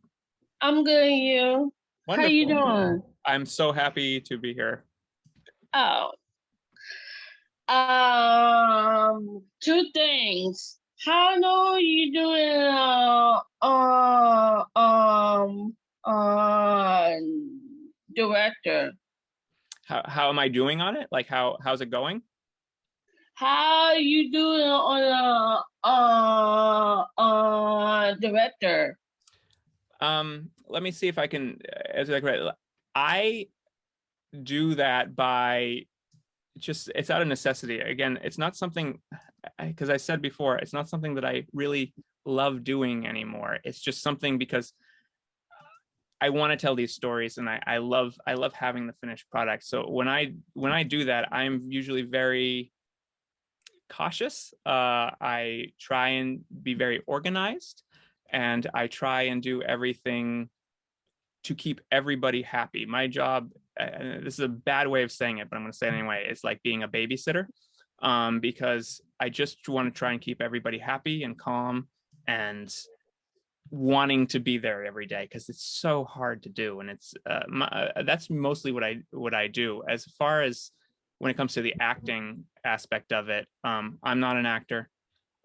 [SPEAKER 3] I'm good. And you?
[SPEAKER 2] Wonderful.
[SPEAKER 3] How you doing?
[SPEAKER 2] I'm so happy to be here.
[SPEAKER 3] Oh. Two things. How long you doing director.
[SPEAKER 2] How am I doing on it? Like how's it going?
[SPEAKER 3] How you doing on director?
[SPEAKER 2] Let me see if I can answer that correctly. I do that by it's out of necessity. Again, it's not something, because I said before, it's not something that I really love doing anymore. It's just something because I want to tell these stories, and I love having the finished product. So when I do that, I'm usually very cautious. I try and be very organized, and I try and do everything to keep everybody happy. My job, and this is a bad way of saying it, but I'm going to say it anyway, it's like being a babysitter, because I just want to try and keep everybody happy and calm and wanting to be there every day, because it's so hard to do. And it's that's mostly what I do. As far as when it comes to the acting aspect of it, I'm not an actor.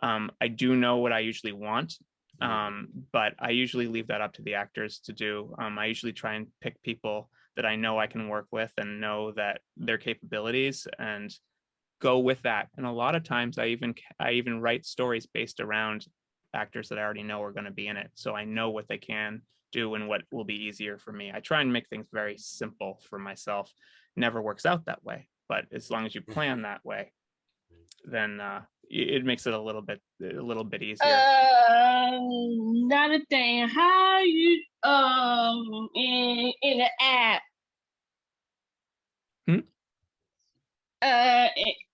[SPEAKER 2] I do know what I usually want, but I usually leave that up to the actors to do. I usually try and pick people that I know I can work with and know that their capabilities, and go with that. And a lot of times I even write stories based around actors that I already know are going to be in it, so I know what they can do and what will be easier for me. I try and make things very simple for myself. Never works out that way, but as long as you plan that way, then it makes it a little bit easier.
[SPEAKER 3] Another thing, how you in the app?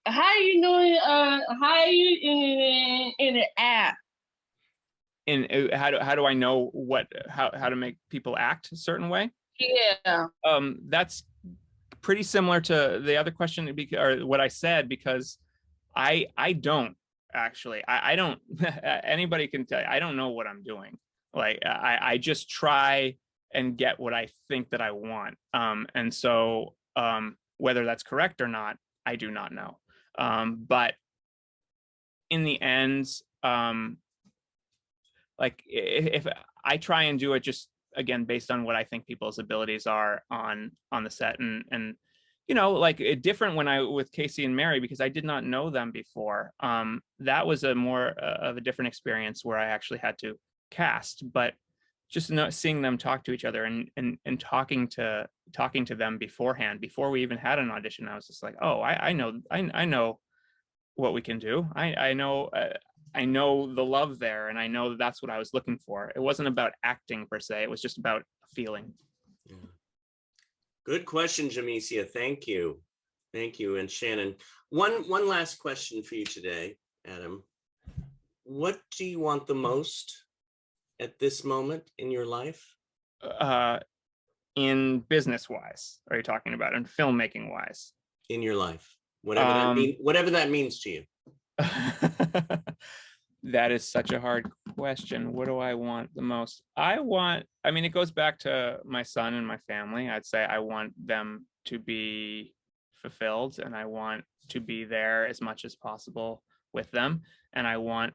[SPEAKER 3] How you doing? How you in the app?
[SPEAKER 2] And how do I know how to make people act a certain way?
[SPEAKER 3] Yeah.
[SPEAKER 2] That's pretty similar to the other question, or what I said, because I don't actually. I don't. Anybody can tell you, I don't know what I'm doing. Like I just try and get what I think that I want. And so whether that's correct or not, I do not know. But in the end, like if I try and do it just again based on what I think people's abilities are on the set, and you know, like different when I with Casey and Mary, because I did not know them before. That was a more of a different experience where I actually had to cast, but just seeing them talk to each other and talking to them beforehand, before we even had an audition, I was just like, oh, I know what we can do. I know the love there, and I know that's what I was looking for. It wasn't about acting per se. It was just about feeling.
[SPEAKER 1] Yeah. Good question, Jamesia. Thank you. And Shannon, one last question for you today, Adam. What do you want the most at this moment in your life?
[SPEAKER 2] In business wise, are you talking about? In filmmaking wise?
[SPEAKER 1] In your life, whatever that means to you.
[SPEAKER 2] That is such a hard question. What do I want the most? I mean, it goes back to my son and my family. I'd say I want them to be fulfilled, and I want to be there as much as possible with them. And I want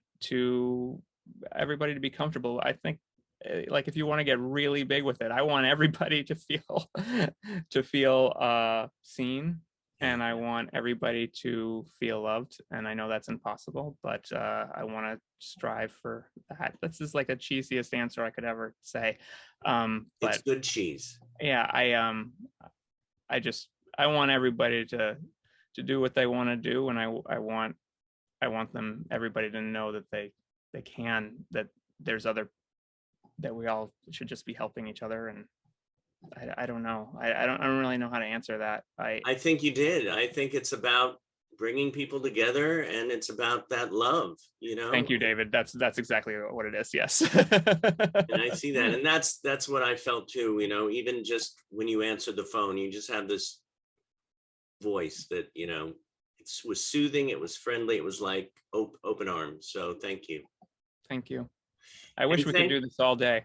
[SPEAKER 2] everybody to be comfortable. I think, like, if you want to get really big with it, I want everybody to feel seen, and I want everybody to feel loved. And I know that's impossible, but I want to strive for that. This is like the cheesiest answer I could ever say. But
[SPEAKER 1] it's good cheese.
[SPEAKER 2] Yeah, I want everybody to do what they want to do, and I want everybody to know that they can, that there's that we all should just be helping each other. And I don't know. I don't really know how to answer that.
[SPEAKER 1] I think you did. I think it's about bringing people together, and it's about that love, you know.
[SPEAKER 2] Thank you, David. That's exactly what it is. Yes.
[SPEAKER 1] And I see that, and that's what I felt too. You know, even just when you answered the phone, you just have this voice that, you know, it was soothing, it was friendly, it was like open arms. So thank you.
[SPEAKER 2] Thank you. I wish we could do this all day.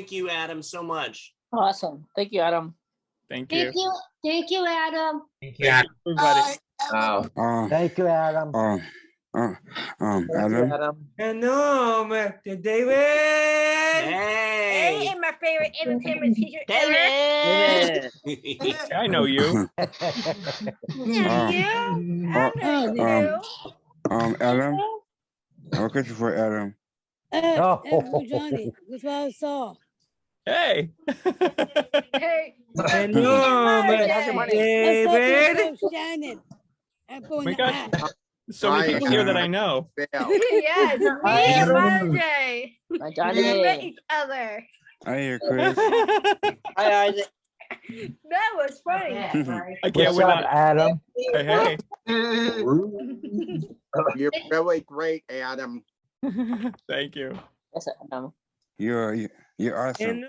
[SPEAKER 1] thank you, Adam, so much.
[SPEAKER 11] Awesome. Thank you, Adam.
[SPEAKER 2] Thank you.
[SPEAKER 5] Thank you, Adam.
[SPEAKER 2] Thank you, everybody.
[SPEAKER 13] Thank you, Adam.
[SPEAKER 9] Adam.
[SPEAKER 13] Hello, Mr. David.
[SPEAKER 1] Hey.
[SPEAKER 7] And my favorite entertainment teacher ever.
[SPEAKER 11] David.
[SPEAKER 2] I know you.
[SPEAKER 7] Yeah, you. I know you.
[SPEAKER 13] Adam. I have a question for Adam.
[SPEAKER 7] That's Johnny. That's what I saw.
[SPEAKER 2] Hey.
[SPEAKER 7] Hey.
[SPEAKER 13] Hello, Mr. David.
[SPEAKER 7] Shannon.
[SPEAKER 2] Oh my gosh. So many people here that I know.
[SPEAKER 7] Yes, me and Monday.
[SPEAKER 11] Hi,
[SPEAKER 7] We
[SPEAKER 11] Johnny.
[SPEAKER 7] met each other.
[SPEAKER 13] I hear Chris.
[SPEAKER 11] Hi, Isaac.
[SPEAKER 7] That was funny.
[SPEAKER 2] I can't wait.
[SPEAKER 13] Adam?
[SPEAKER 2] Hey.
[SPEAKER 14] You're really great, Adam.
[SPEAKER 2] Thank you.
[SPEAKER 11] Yes, Adam.
[SPEAKER 13] You're awesome.